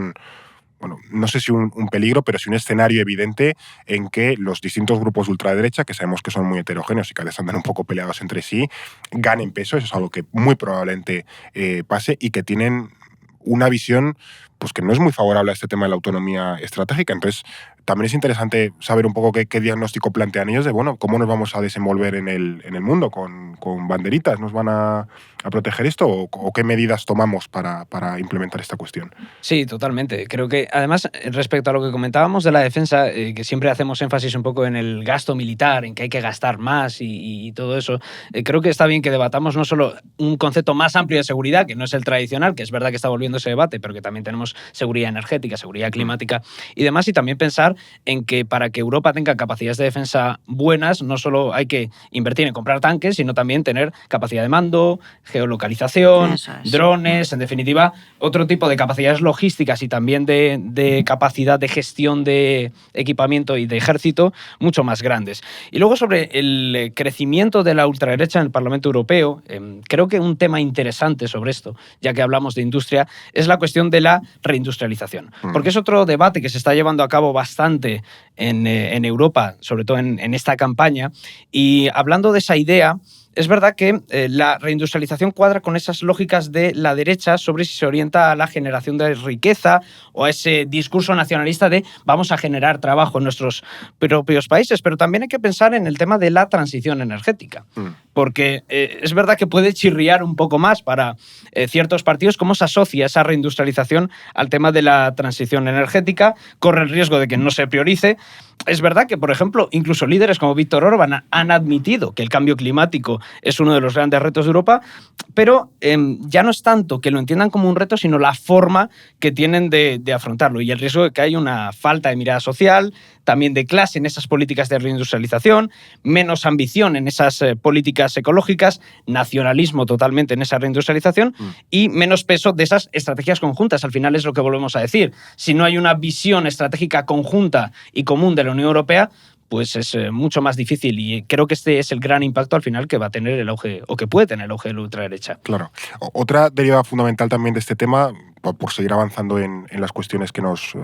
A: no sé si un peligro, pero sí un escenario evidente en que los distintos grupos de ultraderecha, que sabemos que son muy heterogéneos y que a veces andan un poco peleados entre sí, ganen peso. Eso es algo que muy probablemente pase y que tienen una visión pues que no es muy favorable a este tema de la autonomía estratégica. Entonces, también es interesante saber un poco qué diagnóstico plantean ellos de, cómo nos vamos a desenvolver en el mundo, con banderitas. ¿Nos van a proteger esto o qué medidas tomamos para implementar esta cuestión?
D: Sí, totalmente. Creo que, además, respecto a lo que comentábamos de la defensa, que siempre hacemos énfasis un poco en el gasto militar, en que hay que gastar más y todo eso, creo que está bien que debatamos no solo un concepto más amplio de seguridad, que no es el tradicional, que es verdad que está volviendo ese debate, pero que también tenemos seguridad energética, seguridad climática y demás, y también pensar en que para que Europa tenga capacidades de defensa buenas, no solo hay que invertir en comprar tanques, sino también tener capacidad de mando, geolocalización, drones, en definitiva, otro tipo de capacidades logísticas y también de capacidad de gestión de equipamiento y de ejército mucho más grandes. Y luego sobre el crecimiento de la ultraderecha en el Parlamento Europeo, creo que un tema interesante sobre esto, ya que hablamos de industria, es la cuestión de la reindustrialización. Porque es otro debate que se está llevando a cabo bastante en Europa, sobre todo en esta campaña. Y hablando de esa idea, es verdad que la reindustrialización cuadra con esas lógicas de la derecha sobre si se orienta a la generación de riqueza o a ese discurso nacionalista de vamos a generar trabajo en nuestros propios países, pero también hay que pensar en el tema de la transición energética, porque es verdad que puede chirriar un poco más para ciertos partidos cómo se asocia esa reindustrialización al tema de la transición energética, corre el riesgo de que no se priorice. Es verdad que, por ejemplo, incluso líderes como Víctor Orbán han admitido que el cambio climático es uno de los grandes retos de Europa, pero ya no es tanto que lo entiendan como un reto, sino la forma que tienen de afrontarlo y el riesgo de que haya una falta de mirada social, también de clase en esas políticas de reindustrialización, menos ambición en esas políticas ecológicas, nacionalismo totalmente en esa reindustrialización y menos peso de esas estrategias conjuntas. Al final es lo que volvemos a decir. Si no hay una visión estratégica conjunta y común de la Unión Europea, pues es mucho más difícil y creo que este es el gran impacto al final que va a tener el auge, o que puede tener el auge de la ultraderecha.
A: Claro. Otra derivada fundamental también de este tema, por seguir avanzando en las cuestiones que nos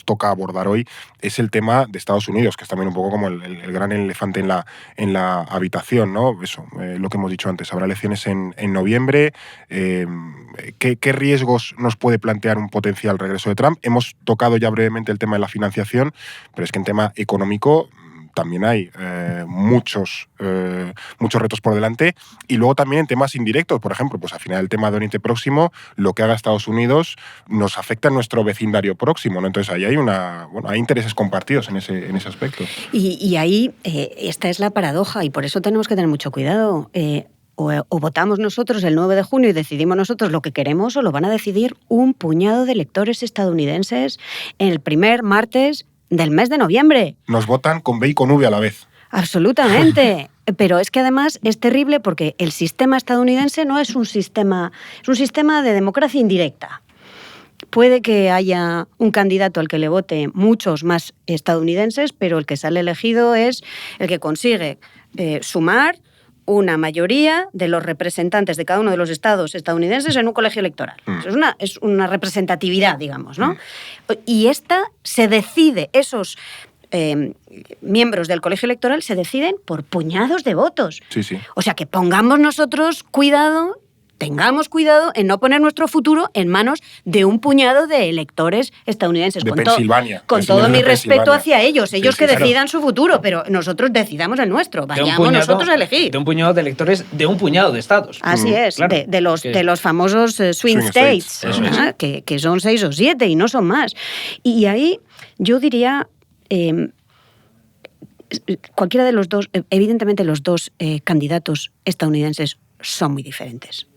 A: toca abordar hoy, es el tema de Estados Unidos, que es también un poco como el gran elefante en la habitación, ¿no? Eso, lo que hemos dicho antes, habrá elecciones en noviembre. ¿Qué riesgos nos puede plantear un potencial regreso de Trump? Hemos tocado ya brevemente el tema de la financiación, pero es que en tema económico también hay muchos retos por delante. Y luego también en temas indirectos, por ejemplo, pues al final el tema de Oriente Próximo, lo que haga Estados Unidos nos afecta a nuestro vecindario próximo, ¿no? Entonces ahí hay hay intereses compartidos en ese aspecto.
E: Y ahí esta es la paradoja y por eso tenemos que tener mucho cuidado. O votamos nosotros el 9 de junio y decidimos nosotros lo que queremos, o lo van a decidir un puñado de electores estadounidenses en el primer martes del mes de noviembre.
A: Nos votan con B y con V a la vez.
E: Absolutamente. Pero es que además es terrible porque el sistema estadounidense no es un sistema, es un sistema de democracia indirecta. Puede que haya un candidato al que le vote muchos más estadounidenses, pero el que sale elegido es el que consigue sumar una mayoría de los representantes de cada uno de los estados estadounidenses en un colegio electoral. Es una representatividad, digamos, ¿no? Y esta se decide, esos miembros del colegio electoral se deciden por puñados de votos.
A: Sí, sí.
E: O sea, que pongamos nosotros cuidado, tengamos cuidado en no poner nuestro futuro en manos de un puñado de electores estadounidenses.
A: De Pensilvania.
E: Con todo mi respeto hacia ellos. Ellos que decidan
D: claro.
E: su futuro, pero nosotros decidamos el nuestro. Vayamos nosotros a elegir.
D: De un puñado de electores de un puñado de estados.
E: Así es,
D: claro.
E: de los famosos swing states, que son 6 o 7 y no son más. Y ahí yo diría... cualquiera de los dos, evidentemente los dos candidatos estadounidenses son muy diferentes.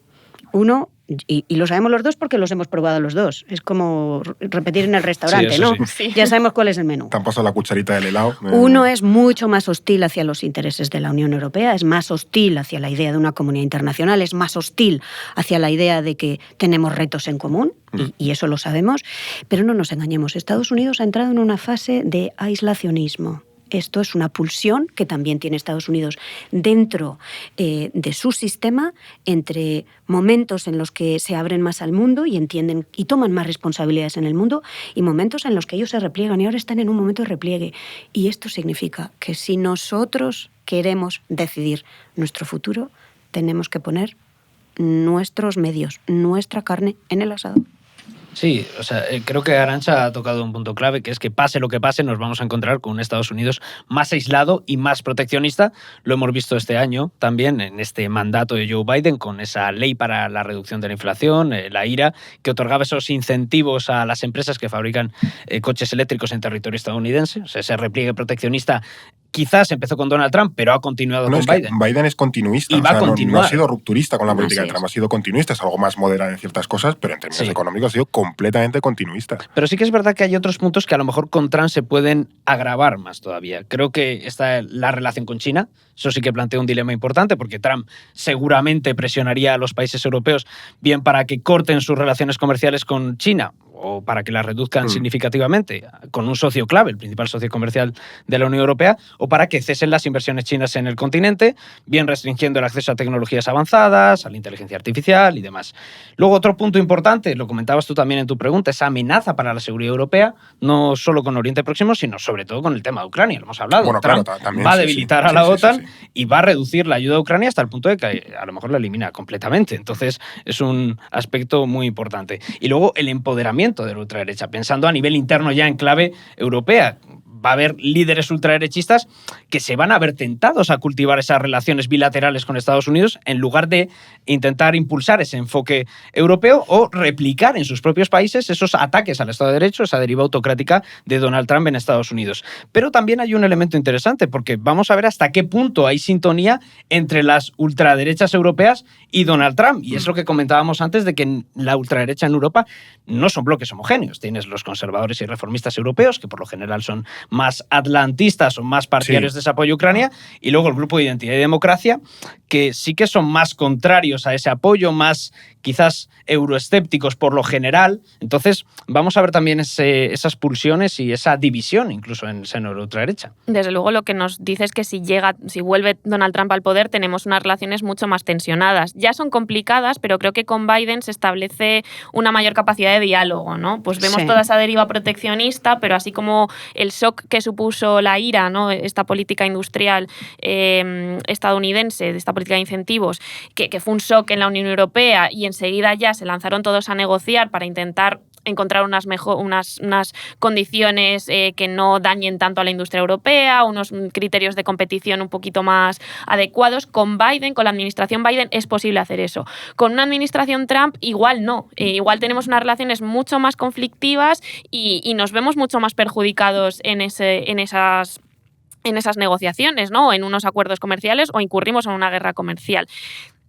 E: Uno, y lo sabemos los dos porque los hemos probado los dos, es como repetir en el restaurante,
D: sí,
E: ¿no?
C: Sí.
E: Ya sabemos cuál es el menú.
A: Te han pasado la cucharita del helado.
E: Uno es mucho más hostil hacia los intereses de la Unión Europea, es más hostil hacia la idea de una comunidad internacional, es más hostil hacia la idea de que tenemos retos en común, y eso lo sabemos, pero no nos engañemos, Estados Unidos ha entrado en una fase de aislacionismo. Esto es una pulsión que también tiene Estados Unidos dentro de su sistema, entre momentos en los que se abren más al mundo y entienden y toman más responsabilidades en el mundo, y momentos en los que ellos se repliegan y ahora están en un momento de repliegue. Y esto significa que si nosotros queremos decidir nuestro futuro, tenemos que poner nuestros medios, nuestra carne en el asador.
D: Sí, o sea, creo que Arantxa ha tocado un punto clave, que es que pase lo que pase, nos vamos a encontrar con un Estados Unidos más aislado y más proteccionista. Lo hemos visto este año también en este mandato de Joe Biden, con esa ley para la reducción de la inflación, la IRA, que otorgaba esos incentivos a las empresas que fabrican coches eléctricos en territorio estadounidense. O sea, ese repliegue proteccionista quizás empezó con Donald Trump, pero ha continuado con Biden.
A: Biden es continuista.
D: Y va a continuar.
A: No ha sido rupturista con la política de
E: Así
A: Trump, ha sido continuista, es algo más moderado en ciertas cosas, pero en términos económicos ha sido completamente continuista.
D: Pero sí que es verdad que hay otros puntos que a lo mejor con Trump se pueden agravar más todavía. Creo que está la relación con China. Eso sí que plantea un dilema importante, porque Trump seguramente presionaría a los países europeos bien para que corten sus relaciones comerciales con China o para que las reduzcan significativamente con un socio clave, el principal socio comercial de la Unión Europea, o para que cesen las inversiones chinas en el continente, bien restringiendo el acceso a tecnologías avanzadas, a la inteligencia artificial y demás. Luego, otro punto importante, lo comentabas tú también en tu pregunta, esa amenaza para la seguridad europea, no solo con Oriente Próximo, sino sobre todo con el tema de Ucrania, lo hemos hablado.
A: Bueno,
D: Trump
A: claro, también,
D: va a
A: sí,
D: debilitar
A: sí.
D: a la
A: Sí,
D: OTAN
A: sí, sí.
D: y va a reducir la ayuda a Ucrania hasta el punto de que a lo mejor la elimina completamente. Entonces, es un aspecto muy importante. Y luego, el empoderamiento de la ultraderecha, pensando a nivel interno ya en clave europea. Va a haber líderes ultraderechistas que se van a ver tentados a cultivar esas relaciones bilaterales con Estados Unidos en lugar de intentar impulsar ese enfoque europeo o replicar en sus propios países esos ataques al Estado de Derecho, esa deriva autocrática de Donald Trump en Estados Unidos. Pero también hay un elemento interesante porque vamos a ver hasta qué punto hay sintonía entre las ultraderechas europeas y Donald Trump. Y es lo que comentábamos antes de que la ultraderecha en Europa no son bloques homogéneos. Tienes los conservadores y reformistas europeos, que por lo general son más atlantistas o más partidarios de ese apoyo a Ucrania, y luego el grupo de Identidad y Democracia, que sí que son más contrarios a ese apoyo, más quizás euroescépticos por lo general. Entonces, vamos a ver también esas pulsiones y esa división incluso en el seno de la ultraderecha.
C: Desde luego, lo que nos dice es que si vuelve Donald Trump al poder, tenemos unas relaciones mucho más tensionadas. Ya son complicadas, pero creo que con Biden se establece una mayor capacidad de diálogo, ¿no? Pues vemos toda esa deriva proteccionista, pero así como el shock que supuso la IRA, ¿no? Esta política industrial estadounidense, esta política de incentivos, que fue un shock en la Unión Europea, y enseguida ya se lanzaron todos a negociar para intentar encontrar unas condiciones que no dañen tanto a la industria europea, unos criterios de competición un poquito más adecuados. Con Biden, con la administración Biden, es posible hacer eso. Con una administración Trump, igual no. Igual tenemos unas relaciones mucho más conflictivas y nos vemos mucho más perjudicados en esas negociaciones, ¿no? En unos acuerdos comerciales, o incurrimos en una guerra comercial.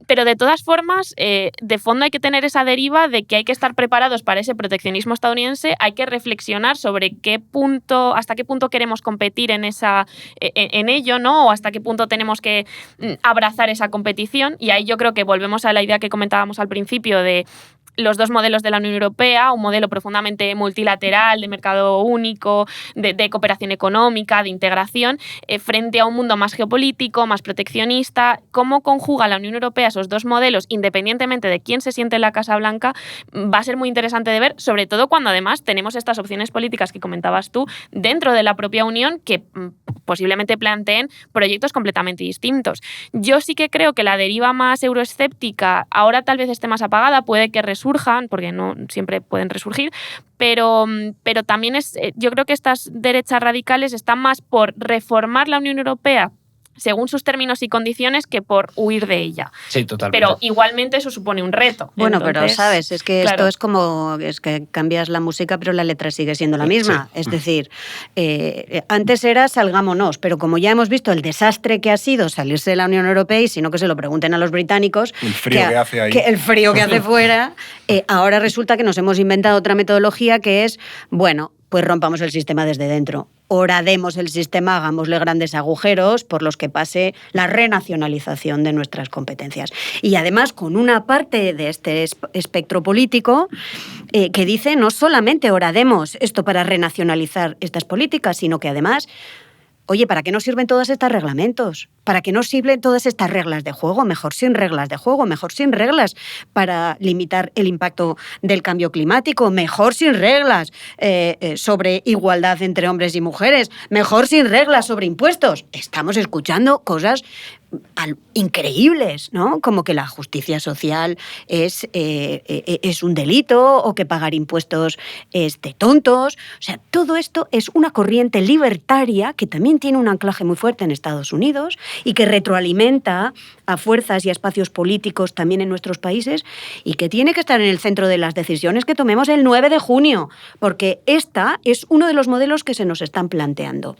C: Pero de todas formas, de fondo hay que tener esa deriva de que hay que estar preparados para ese proteccionismo estadounidense, hay que reflexionar sobre hasta qué punto queremos competir en ello, ¿no? O hasta qué punto tenemos que abrazar esa competición. Y ahí yo creo que volvemos a la idea que comentábamos al principio de los dos modelos de la Unión Europea, un modelo profundamente multilateral, de mercado único, de cooperación económica, de integración, frente a un mundo más geopolítico, más proteccionista. ¿Cómo conjuga la Unión Europea esos dos modelos, independientemente de quién se siente en la Casa Blanca? Va a ser muy interesante de ver, sobre todo cuando además tenemos estas opciones políticas que comentabas tú dentro de la propia Unión, que posiblemente planteen proyectos completamente distintos. Yo sí que creo que la deriva más euroescéptica ahora tal vez esté más apagada, puede que resurjan, porque no siempre pueden resurgir, pero también yo creo que estas derechas radicales están más por reformar la Unión Europea según sus términos y condiciones que por huir de ella.
D: Sí, totalmente.
C: Pero igualmente eso supone un reto.
E: Bueno,
C: entonces,
E: pero sabes, es que
C: claro,
E: esto es que cambias la música, pero la letra sigue siendo la misma. Sí. Es decir, antes era salgámonos, pero como ya hemos visto el desastre que ha sido salirse de la Unión Europea, y si no que se lo pregunten a los británicos,
A: el frío que hace ahí.
E: El frío que hace fuera, ahora resulta que nos hemos inventado otra metodología que es, bueno, pues rompamos el sistema desde dentro. Horademos el sistema, hagámosle grandes agujeros por los que pase la renacionalización de nuestras competencias. Y además con una parte de este espectro político que dice no solamente horademos esto para renacionalizar estas políticas, sino que además, oye, ¿para qué nos sirven todos estos reglamentos? ¿Para qué nos sirven todas estas reglas de juego? Mejor sin reglas de juego, mejor sin reglas para limitar el impacto del cambio climático, mejor sin reglas sobre igualdad entre hombres y mujeres, mejor sin reglas sobre impuestos. Estamos escuchando cosas increíbles, ¿no? Como que la justicia social es un delito o que pagar impuestos es de tontos. O sea, todo esto es una corriente libertaria que también tiene un anclaje muy fuerte en Estados Unidos y que retroalimenta a fuerzas y a espacios políticos también en nuestros países y que tiene que estar en el centro de las decisiones que tomemos el 9 de junio, porque esta es uno de los modelos que se nos están planteando.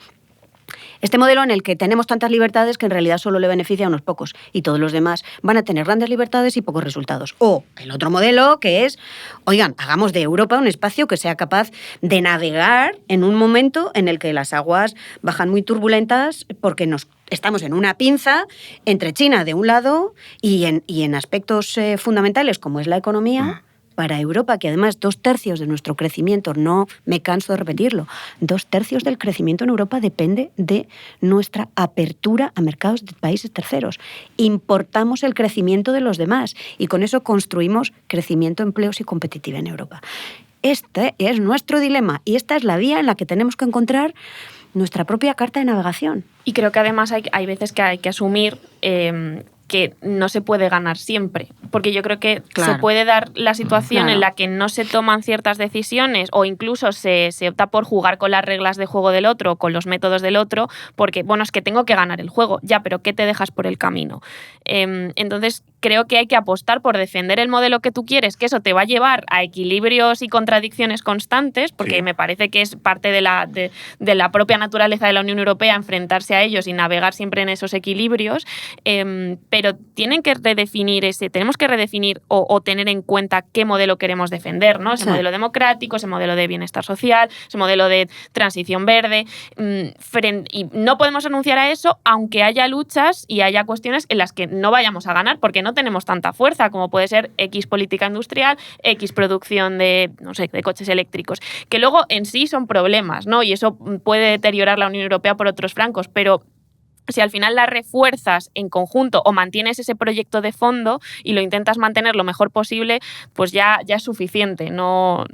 E: Este modelo en el que tenemos tantas libertades que en realidad solo le beneficia a unos pocos y todos los demás van a tener grandes libertades y pocos resultados. O el otro modelo que es, oigan, hagamos de Europa un espacio que sea capaz de navegar en un momento en el que las aguas bajan muy turbulentas porque estamos en una pinza entre China de un lado y en aspectos fundamentales como es la economía, para Europa, que además 2/3 de nuestro crecimiento, no me canso de repetirlo, 2/3 del crecimiento en Europa depende de nuestra apertura a mercados de países terceros. Importamos el crecimiento de los demás y con eso construimos crecimiento, empleos y competitividad en Europa. Este es nuestro dilema y esta es la vía en la que tenemos que encontrar nuestra propia carta de navegación.
C: Y creo que además hay veces que hay que asumir que no se puede ganar siempre, porque yo creo que
E: Claro.
C: se puede dar la situación
E: Claro.
C: en la que no se toman ciertas decisiones o incluso se opta por jugar con las reglas de juego del otro, con los métodos del otro, porque, bueno, es que tengo que ganar el juego, ya, pero ¿qué te dejas por el camino? Entonces, creo que hay que apostar por defender el modelo que tú quieres, que eso te va a llevar a equilibrios y contradicciones constantes, porque
A: Sí.
C: me parece que es parte de la propia naturaleza de la Unión Europea enfrentarse a ellos y navegar siempre en esos equilibrios, pero tenemos que redefinir o tener en cuenta qué modelo queremos defender, ¿no? Ese
E: Sí.
C: modelo democrático, ese modelo de bienestar social, ese modelo de transición verde, y no podemos renunciar a eso aunque haya luchas y haya cuestiones en las que no vayamos a ganar porque no tenemos tanta fuerza como puede ser X política industrial, X producción de coches eléctricos, que luego en sí son problemas, ¿no? Y eso puede deteriorar la Unión Europea por otros francos, pero si al final la refuerzas en conjunto o mantienes ese proyecto de fondo y lo intentas mantener lo mejor posible, pues ya es suficiente. No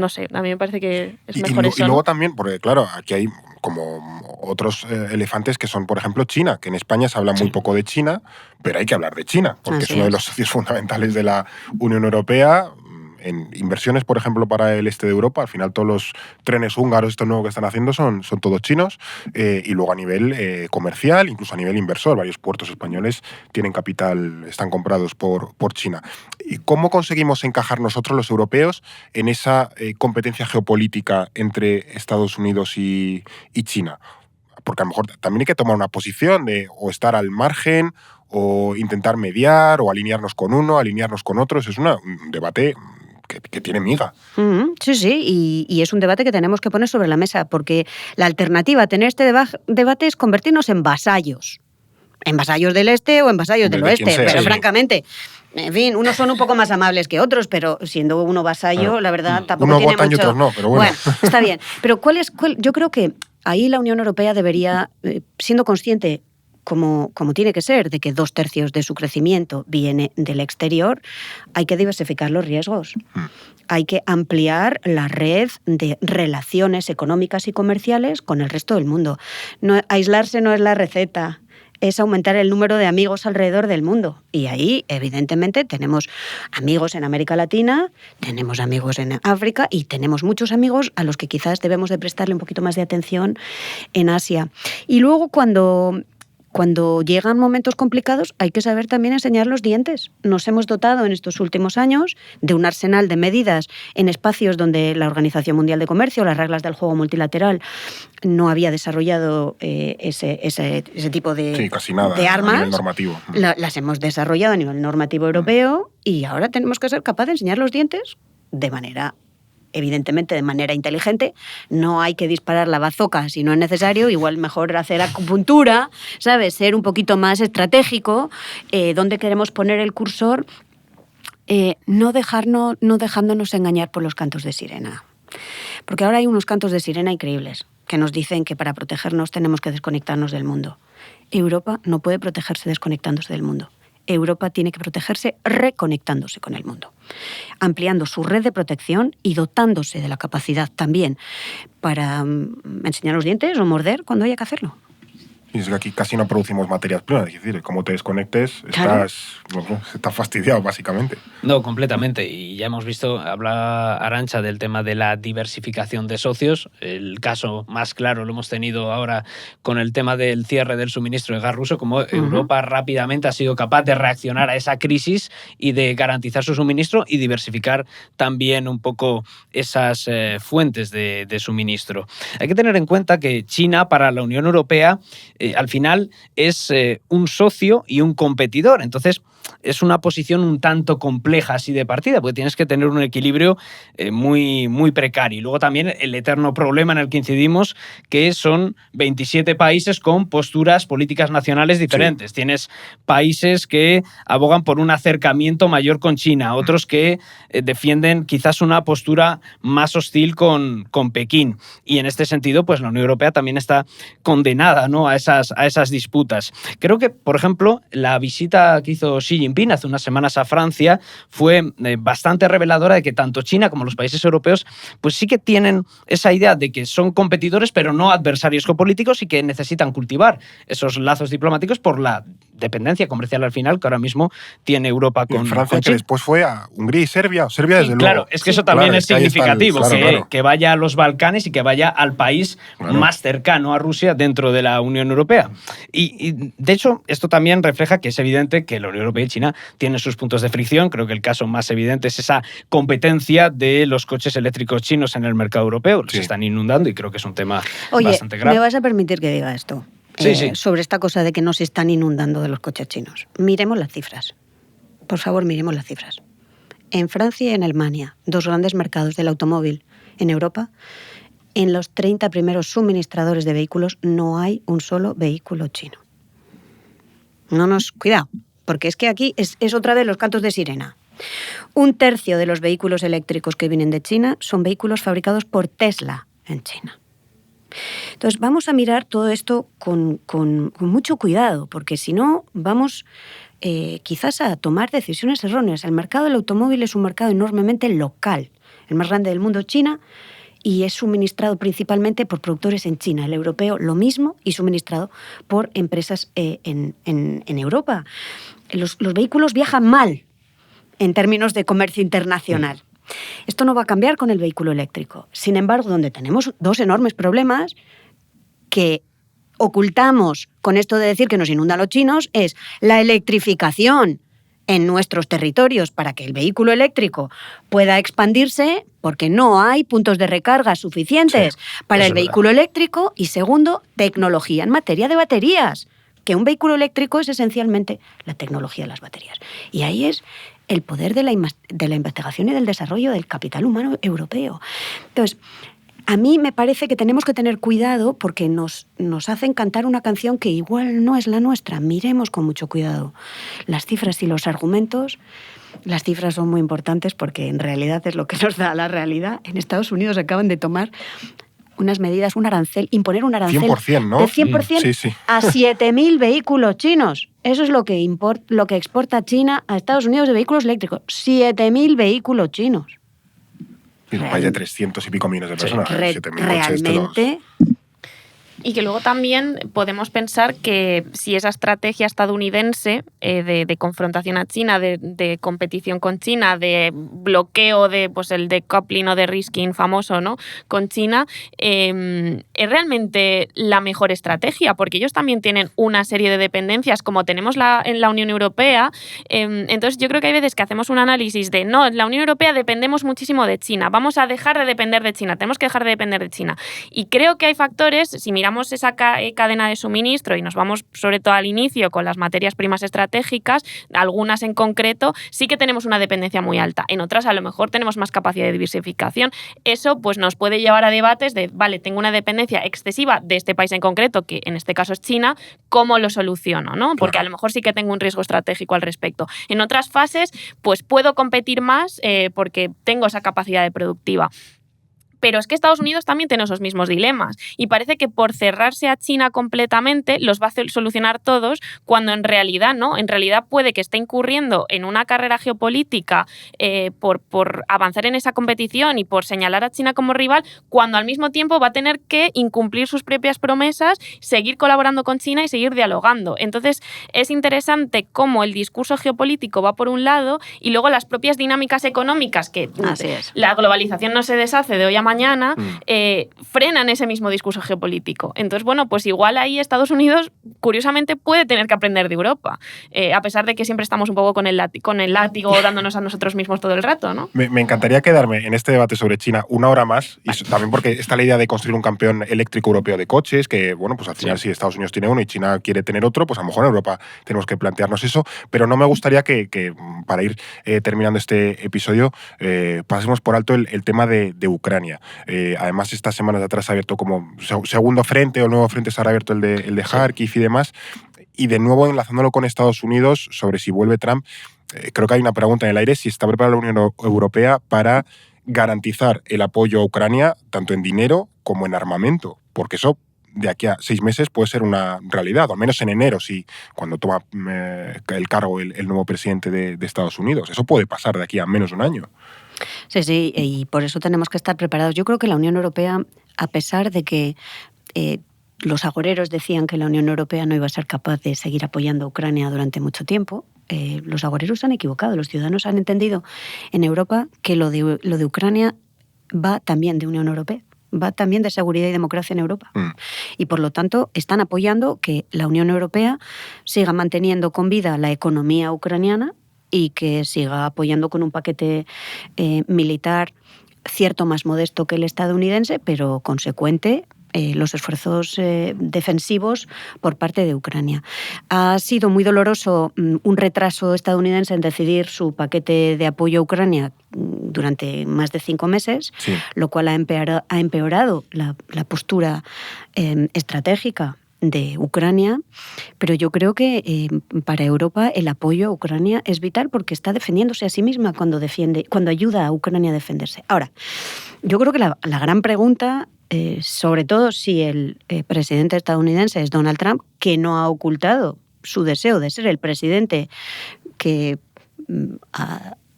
C: sé, a mí me parece que es mejor eso.
A: Y luego también, porque claro, aquí hay como otros elefantes que son, por ejemplo, China, que en España se habla muy poco de China, pero hay que hablar de China, porque
E: Así
A: es uno de
E: es.
A: los socios fundamentales de la Unión Europea. En inversiones, por ejemplo, para el este de Europa, al final todos los trenes húngaros, estos nuevos que están haciendo, son todos chinos. Y luego a nivel comercial, incluso a nivel inversor, varios puertos españoles tienen capital, están comprados por China. ¿Y cómo conseguimos encajar nosotros, los europeos, en esa competencia geopolítica entre Estados Unidos y China? Porque a lo mejor también hay que tomar una posición de o estar al margen o intentar mediar o alinearnos con uno, alinearnos con otros. Es un debate que tiene miga.
E: Sí, y es un debate que tenemos que poner sobre la mesa, porque la alternativa a tener este debate es convertirnos en vasallos del este o en vasallos del
A: De quien
E: oeste,
A: sea,
E: pero
A: sí.
E: francamente, en fin, unos son un poco más amables que otros, pero siendo uno vasallo,
A: Claro.
E: la verdad, tampoco
A: Unos
E: tiene
A: votan y
E: mucho...
A: otros no, pero bueno.
E: Está bien, pero yo creo que ahí la Unión Europea debería, siendo consciente como tiene que ser, de que 2/3 de su crecimiento viene del exterior, hay que diversificar los riesgos. Hay que ampliar la red de relaciones económicas y comerciales con el resto del mundo. Aislarse no es la receta, es aumentar el número de amigos alrededor del mundo. Y ahí, evidentemente, tenemos amigos en América Latina, tenemos amigos en África y tenemos muchos amigos a los que quizás debemos de prestarle un poquito más de atención en Asia. Y luego, cuando llegan momentos complicados, hay que saber también enseñar los dientes. Nos hemos dotado en estos últimos años de un arsenal de medidas en espacios donde la Organización Mundial de Comercio, las reglas del juego multilateral, no había desarrollado ese tipo de,
A: Casi nada
E: de armas.
A: a nivel normativo.
E: Las hemos desarrollado a nivel normativo europeo y ahora tenemos que ser capaces de enseñar los dientes evidentemente de manera inteligente. No hay que disparar la bazooka si no es necesario, igual mejor hacer acupuntura, ¿sabes? Ser un poquito más estratégico, dónde queremos poner el cursor, no dejándonos engañar por los cantos de sirena. Porque ahora hay unos cantos de sirena increíbles que nos dicen que para protegernos tenemos que desconectarnos del mundo. Europa no puede protegerse desconectándose del mundo. Europa tiene que protegerse reconectándose con el mundo, ampliando su red de protección y dotándose de la capacidad también para enseñar los dientes o morder cuando haya que hacerlo.
A: Y es que aquí casi no producimos materias primas, es decir, como te desconectes,
E: Claro.
A: estás fastidiado, básicamente.
D: No, completamente. Y ya hemos visto, habla Arantxa del tema de la diversificación de socios. El caso más claro lo hemos tenido ahora con el tema del cierre del suministro de gas ruso, como Europa rápidamente ha sido capaz de reaccionar a esa crisis y de garantizar su suministro y diversificar también un poco esas fuentes de suministro. Hay que tener en cuenta que China, para la Unión Europea, al final es un socio y un competidor. Entonces, es una posición un tanto compleja así de partida, porque tienes que tener un equilibrio muy, muy precario. Y luego también el eterno problema en el que incidimos, que son 27 países con posturas políticas nacionales diferentes. Sí. Tienes países que abogan por un acercamiento mayor con China, otros que defienden quizás una postura más hostil con Pekín. Y en este sentido, pues la Unión Europea también está condenada, ¿no?, a esas disputas. Creo que, por ejemplo, la visita que hizo Xi Jinping hace unas semanas a Francia fue bastante reveladora de que tanto China como los países europeos pues sí que tienen esa idea de que son competidores pero no adversarios geopolíticos y que necesitan cultivar esos lazos diplomáticos por la dependencia comercial al final que ahora mismo tiene Europa con
A: Francia, que después fue a Hungría y Serbia, desde luego.
D: Claro, es que eso también es significativo, que vaya a los Balcanes y que vaya al país más cercano a Rusia dentro de la Unión Europea. Y de hecho, esto también refleja que es evidente que la Unión Europea y China tienen sus puntos de fricción. Creo que el caso más evidente es esa competencia de los coches eléctricos chinos en el mercado europeo. Los están inundando y creo que es un tema bastante grave.
E: ¿Me vas a permitir que diga esto?
D: Sí.
E: Sobre esta cosa de que no se están inundando de los coches chinos. Miremos las cifras. Por favor, miremos las cifras. En Francia y en Alemania, dos grandes mercados del automóvil en Europa, en los 30 primeros suministradores de vehículos no hay un solo vehículo chino. Cuidado, porque es que aquí es otra vez los cantos de sirena. 1/3 de los vehículos eléctricos que vienen de China son vehículos fabricados por Tesla en China. Entonces vamos a mirar todo esto con mucho cuidado, porque si no vamos quizás a tomar decisiones erróneas. El mercado del automóvil es un mercado enormemente local, el más grande del mundo, China, y es suministrado principalmente por productores en China. El europeo lo mismo y suministrado por empresas en Europa. Los vehículos viajan mal en términos de comercio internacional. Esto no va a cambiar con el vehículo eléctrico. Sin embargo, donde tenemos dos enormes problemas que ocultamos con esto de decir que nos inundan los chinos es la electrificación en nuestros territorios para que el vehículo eléctrico pueda expandirse, porque no hay puntos de recarga suficientes para el vehículo eléctrico, y segundo, tecnología en materia de baterías, que un vehículo eléctrico es esencialmente la tecnología de las baterías. Y ahí es el poder de la investigación y del desarrollo del capital humano europeo. Entonces, a mí me parece que tenemos que tener cuidado porque nos hacen cantar una canción que igual no es la nuestra. Miremos con mucho cuidado las cifras y los argumentos. Las cifras son muy importantes porque en realidad es lo que nos da la realidad. En Estados Unidos acaban de tomar unas medidas, imponer un arancel
A: 100%, ¿no?
E: de 100% a 7.000 vehículos chinos. Eso es lo que exporta China a Estados Unidos de vehículos eléctricos. 7.000 vehículos chinos.
A: Y un país de 300 y pico millones de personas. 7.000
E: realmente.
C: Y que luego también podemos pensar que si esa estrategia estadounidense de confrontación a China, de competición con China, de bloqueo de el decoupling o de risking famoso, ¿no?, con China, es realmente la mejor estrategia, porque ellos también tienen una serie de dependencias como tenemos en la Unión Europea. Entonces yo creo que hay veces que hacemos un análisis de no, en la Unión Europea dependemos muchísimo de China, vamos a dejar de depender de China, tenemos que dejar de depender de China. Y creo que hay factores, si miramos esa cadena de suministro y nos vamos sobre todo al inicio con las materias primas estratégicas, algunas en concreto sí que tenemos una dependencia muy alta, en otras a lo mejor tenemos más capacidad de diversificación. Eso pues nos puede llevar a debates de, vale, tengo una dependencia excesiva de este país en concreto, que en este caso es China, ¿cómo lo soluciono?, ¿no? Porque a lo mejor sí que tengo un riesgo estratégico al respecto. En otras fases pues puedo competir más porque tengo esa capacidad productiva. Pero es que Estados Unidos también tiene esos mismos dilemas y parece que por cerrarse a China completamente los va a solucionar todos, cuando en realidad no. En realidad puede que esté incurriendo en una carrera geopolítica por avanzar en esa competición y por señalar a China como rival, cuando al mismo tiempo va a tener que incumplir sus propias promesas, seguir colaborando con China y seguir dialogando. Entonces es interesante cómo el discurso geopolítico va por un lado y luego las propias dinámicas económicas, que la globalización no se deshace de hoy a mañana, mañana, frenan ese mismo discurso geopolítico. Entonces, bueno, pues igual ahí Estados Unidos, curiosamente, puede tener que aprender de Europa, a pesar de que siempre estamos un poco con el látigo dándonos a nosotros mismos todo el rato, ¿no?
A: Me encantaría quedarme en este debate sobre China una hora más, y también porque está la idea de construir un campeón eléctrico europeo de coches, que, bueno, pues al final si Estados Unidos tiene uno y China quiere tener otro, pues a lo mejor en Europa tenemos que plantearnos eso, pero no me gustaría que para ir terminando este episodio, pasemos por alto el tema de Ucrania. Además, estas semanas de atrás ha abierto como segundo frente, o nuevo frente, se ha abierto el de Kharkiv y demás, y de nuevo enlazándolo con Estados Unidos sobre si vuelve Trump. Creo que hay una pregunta en el aire, si está preparada la Unión Europea para garantizar el apoyo a Ucrania, tanto en dinero como en armamento, porque eso de aquí a 6 meses puede ser una realidad, o al menos en enero, cuando toma el cargo el nuevo presidente de Estados Unidos. Eso puede pasar de aquí a menos de un año.
E: Sí, y por eso tenemos que estar preparados. Yo creo que la Unión Europea, a pesar de que los agoreros decían que la Unión Europea no iba a ser capaz de seguir apoyando a Ucrania durante mucho tiempo, los agoreros se han equivocado. Los ciudadanos han entendido en Europa que lo de Ucrania va también de Unión Europea, va también de seguridad y democracia en Europa. Y por lo tanto están apoyando que la Unión Europea siga manteniendo con vida la economía ucraniana y que siga apoyando con un paquete militar cierto más modesto que el estadounidense, pero consecuente, los esfuerzos defensivos por parte de Ucrania. Ha sido muy doloroso un retraso estadounidense en decidir su paquete de apoyo a Ucrania durante más de 5 meses, lo cual ha empeorado la postura estratégica de Ucrania, pero yo creo que para Europa el apoyo a Ucrania es vital porque está defendiéndose a sí misma cuando ayuda a Ucrania a defenderse. Ahora, yo creo que la gran pregunta, sobre todo si el presidente estadounidense es Donald Trump, que no ha ocultado su deseo de ser el presidente que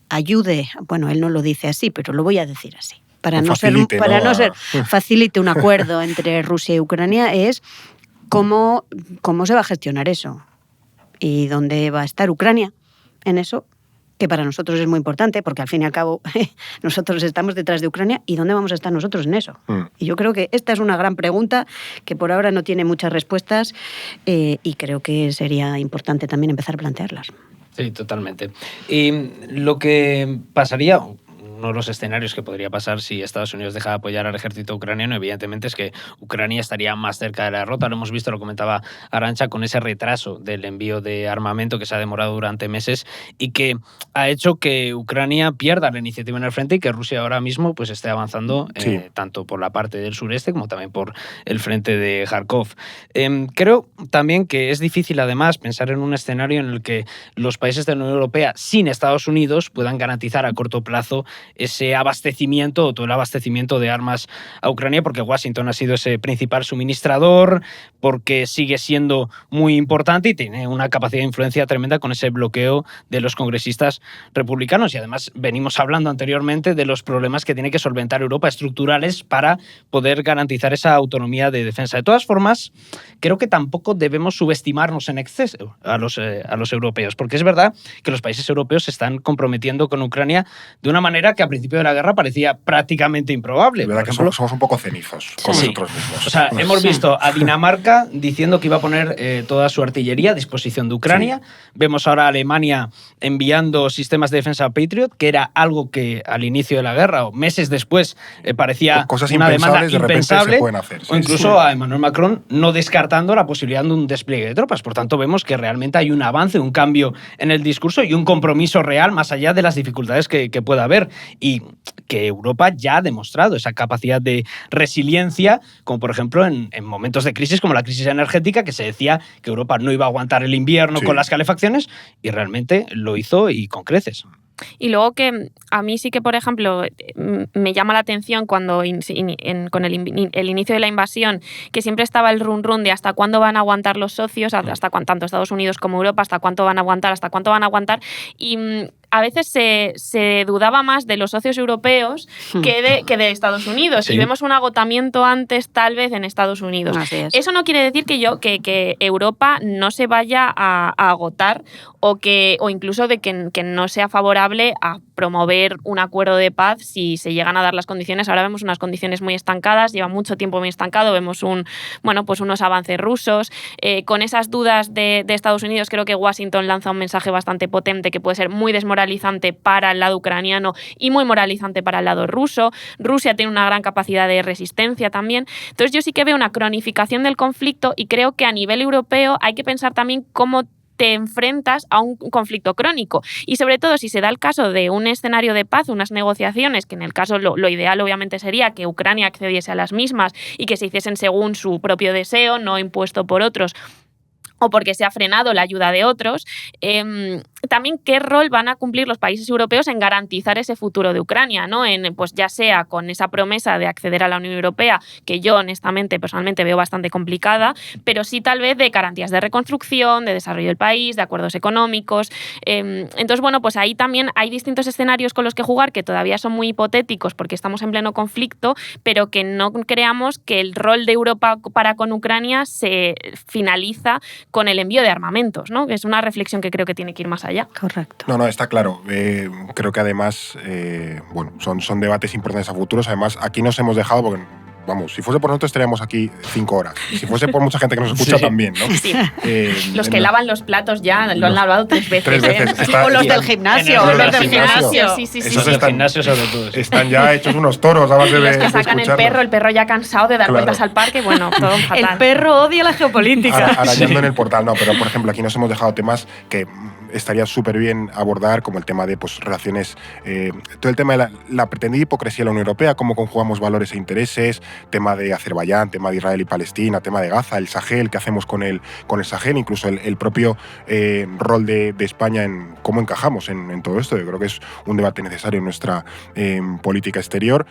E: ayude, bueno, él no lo dice así, pero lo voy a decir así, para no ser facilite un acuerdo entre Rusia y Ucrania, es cómo se va a gestionar eso y dónde va a estar Ucrania en eso, que para nosotros es muy importante, porque al fin y al cabo nosotros estamos detrás de Ucrania, y dónde vamos a estar nosotros en eso. Y yo creo que esta es una gran pregunta que por ahora no tiene muchas respuestas, y creo que sería importante también empezar a plantearlas.
D: Sí, totalmente. Y lo que pasaría, uno de los escenarios que podría pasar si Estados Unidos deja de apoyar al ejército ucraniano, evidentemente, es que Ucrania estaría más cerca de la derrota. Lo hemos visto, lo comentaba Arantxa, con ese retraso del envío de armamento que se ha demorado durante meses y que ha hecho que Ucrania pierda la iniciativa en el frente y que Rusia ahora mismo pues esté avanzando tanto por la parte del sureste como también por el frente de Kharkov. Creo también que es difícil, además, pensar en un escenario en el que los países de la Unión Europea sin Estados Unidos puedan garantizar a corto plazo ese abastecimiento o todo el abastecimiento de armas a Ucrania, porque Washington ha sido ese principal suministrador, porque sigue siendo muy importante y tiene una capacidad de influencia tremenda con ese bloqueo de los congresistas republicanos. Y además venimos hablando anteriormente de los problemas que tiene que solventar Europa estructurales para poder garantizar esa autonomía de defensa. De todas formas, creo que tampoco debemos subestimarnos en exceso a los europeos, porque es verdad que los países europeos se están comprometiendo con Ucrania de una manera que a principio de la guerra parecía prácticamente improbable.
A: Es verdad que somos un poco cenizos con nosotros mismos.
D: O sea, hemos visto a Dinamarca diciendo que iba a poner toda su artillería a disposición de Ucrania. Vemos ahora a Alemania enviando sistemas de defensa Patriot, que era algo que al inicio de la guerra o meses después parecía una demanda impensable.
A: Se pueden hacer,
D: o incluso a Emmanuel Macron no descartando la posibilidad de un despliegue de tropas. Por tanto, vemos que realmente hay un avance, un cambio en el discurso y un compromiso real más allá de las dificultades que pueda haber. Y que Europa ya ha demostrado esa capacidad de resiliencia, como por ejemplo en momentos de crisis como la crisis energética, que se decía que Europa no iba a aguantar el invierno con las calefacciones, y realmente lo hizo y con creces.
C: Y luego que a mí sí que, por ejemplo, me llama la atención cuando con el inicio de la invasión, que siempre estaba el run de hasta cuándo van a aguantar los socios, tanto Estados Unidos como Europa, hasta cuánto van a aguantar, y a veces se dudaba más de los socios europeos que de Estados Unidos.
D: Sí.
C: Y vemos un agotamiento antes, tal vez, en Estados Unidos.
E: Así es.
C: Eso no quiere decir que Europa no se vaya a agotar o incluso de que no sea favorable a promover un acuerdo de paz si se llegan a dar las condiciones. Ahora vemos unas condiciones muy estancadas, lleva mucho tiempo muy estancado, vemos unos avances rusos. Con esas dudas de Estados Unidos, creo que Washington lanza un mensaje bastante potente que puede ser muy desmoralizante para el lado ucraniano y muy moralizante para el lado ruso. Rusia tiene una gran capacidad de resistencia también. Entonces yo sí que veo una cronificación del conflicto y creo que a nivel europeo hay que pensar también cómo te enfrentas a un conflicto crónico. Y sobre todo, si se da el caso de un escenario de paz, unas negociaciones, que en el caso lo ideal obviamente sería que Ucrania accediese a las mismas y que se hiciesen según su propio deseo, no impuesto por otros, o porque se ha frenado la ayuda de otros, también qué rol van a cumplir los países europeos en garantizar ese futuro de Ucrania, ¿no? Pues ya sea con esa promesa de acceder a la Unión Europea, que yo honestamente, personalmente veo bastante complicada, pero sí tal vez de garantías de reconstrucción, de desarrollo del país, de acuerdos económicos. Entonces, bueno, pues ahí también hay distintos escenarios con los que jugar que todavía son muy hipotéticos porque estamos en pleno conflicto, pero que no creamos que el rol de Europa para con Ucrania se finaliza con el envío de armamentos, ¿no? Es una reflexión que creo que tiene que ir más allá.
E: Correcto.
A: No, está claro. Creo que además, son debates importantes a futuros. Además, aquí nos hemos dejado, porque, vamos, si fuese por nosotros estaríamos aquí 5 horas. Y si fuese por mucha gente que nos escucha,
D: sí,
A: también, ¿no?
C: Sí. Los que lavan los platos ya lo han lavado 3 veces.
A: 3 veces. Está-
E: O los
A: y-
E: del gimnasio.
D: en el-
E: Los del gimnasio.
C: Sí, sí, sí.
A: Esos
C: sí.
D: Los
A: están-
D: gimnasios sobre todo. Sí.
A: Están ya hechos unos toros a base
C: Y
A: de
C: los que sacan
A: escucharnos.
C: el perro ya cansado de dar
A: Claro.
C: vueltas al parque, bueno, todo fatal.
E: El perro odia la geopolítica.
A: Arañando en el portal, no, pero por ejemplo aquí nos hemos dejado temas que estaría súper bien abordar, como el tema de relaciones, todo el tema de la pretendida hipocresía de la Unión Europea, cómo conjugamos valores e intereses, tema de Azerbaiyán, tema de Israel y Palestina, tema de Gaza, el Sahel, qué hacemos con el Sahel, incluso el propio rol de España en cómo encajamos en todo esto. Yo creo que es un debate necesario en nuestra política exterior.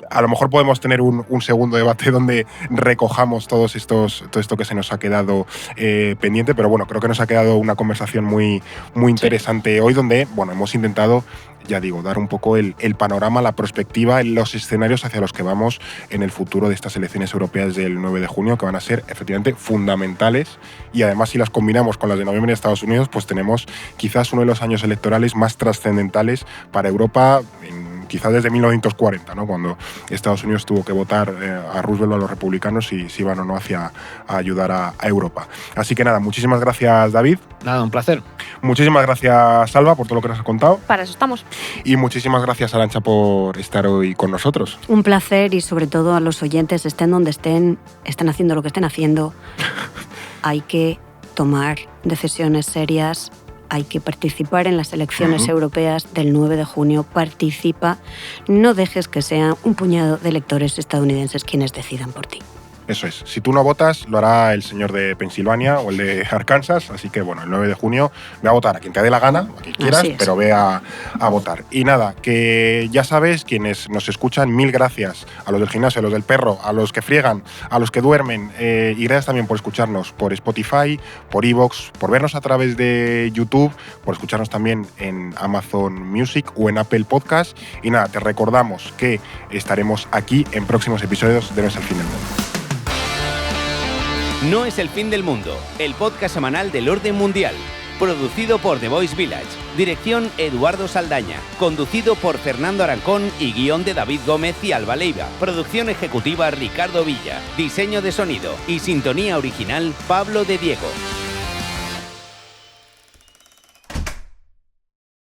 A: A lo mejor podemos tener un segundo debate donde recojamos todo esto que se nos ha quedado pendiente, pero bueno, creo que nos ha quedado una conversación muy interesante hoy, donde hemos intentado, ya digo, dar un poco el panorama, la perspectiva, los escenarios hacia los que vamos en el futuro de estas elecciones europeas del 9 de junio, que van a ser efectivamente fundamentales, y además si las combinamos con las de noviembre en Estados Unidos, pues tenemos quizás uno de los años electorales más trascendentales para Europa, quizás desde 1940, ¿no? Cuando Estados Unidos tuvo que votar a Roosevelt o a los republicanos si iban o no a ayudar a Europa. Así que nada, muchísimas gracias, David.
D: Nada, un placer.
A: Muchísimas gracias, Salva, por todo lo que nos has contado.
C: Para eso estamos.
A: Y muchísimas gracias, Arantxa, por estar hoy con nosotros.
E: Un placer, y sobre todo a los oyentes, estén donde estén haciendo lo que estén haciendo. Hay que tomar decisiones serias, hay que participar en las elecciones europeas del 9 de junio. Participa, no dejes que sean un puñado de electores estadounidenses quienes decidan por ti.
A: Eso es. Si tú no votas, lo hará el señor de Pensilvania o el de Arkansas. Así que, el 9 de junio ve a votar a quien te dé la gana, a quien quieras, pero ve a votar. Y nada, que ya sabes, quienes nos escuchan, mil gracias a los del gimnasio, a los del perro, a los que friegan, a los que duermen. Y gracias también por escucharnos por Spotify, por iVoox, por vernos a través de YouTube, por escucharnos también en Amazon Music o en Apple Podcast. Y nada, te recordamos que estaremos aquí en próximos episodios de No es el fin del mundo.
B: No es el fin del mundo, el podcast semanal del orden mundial. Producido por The Voice Village. Dirección Eduardo Saldaña. Conducido por Fernando Arancón y guión de David Gómez y Alba Leiva. Producción ejecutiva Ricardo Villa. Diseño de sonido y sintonía original Pablo de Diego.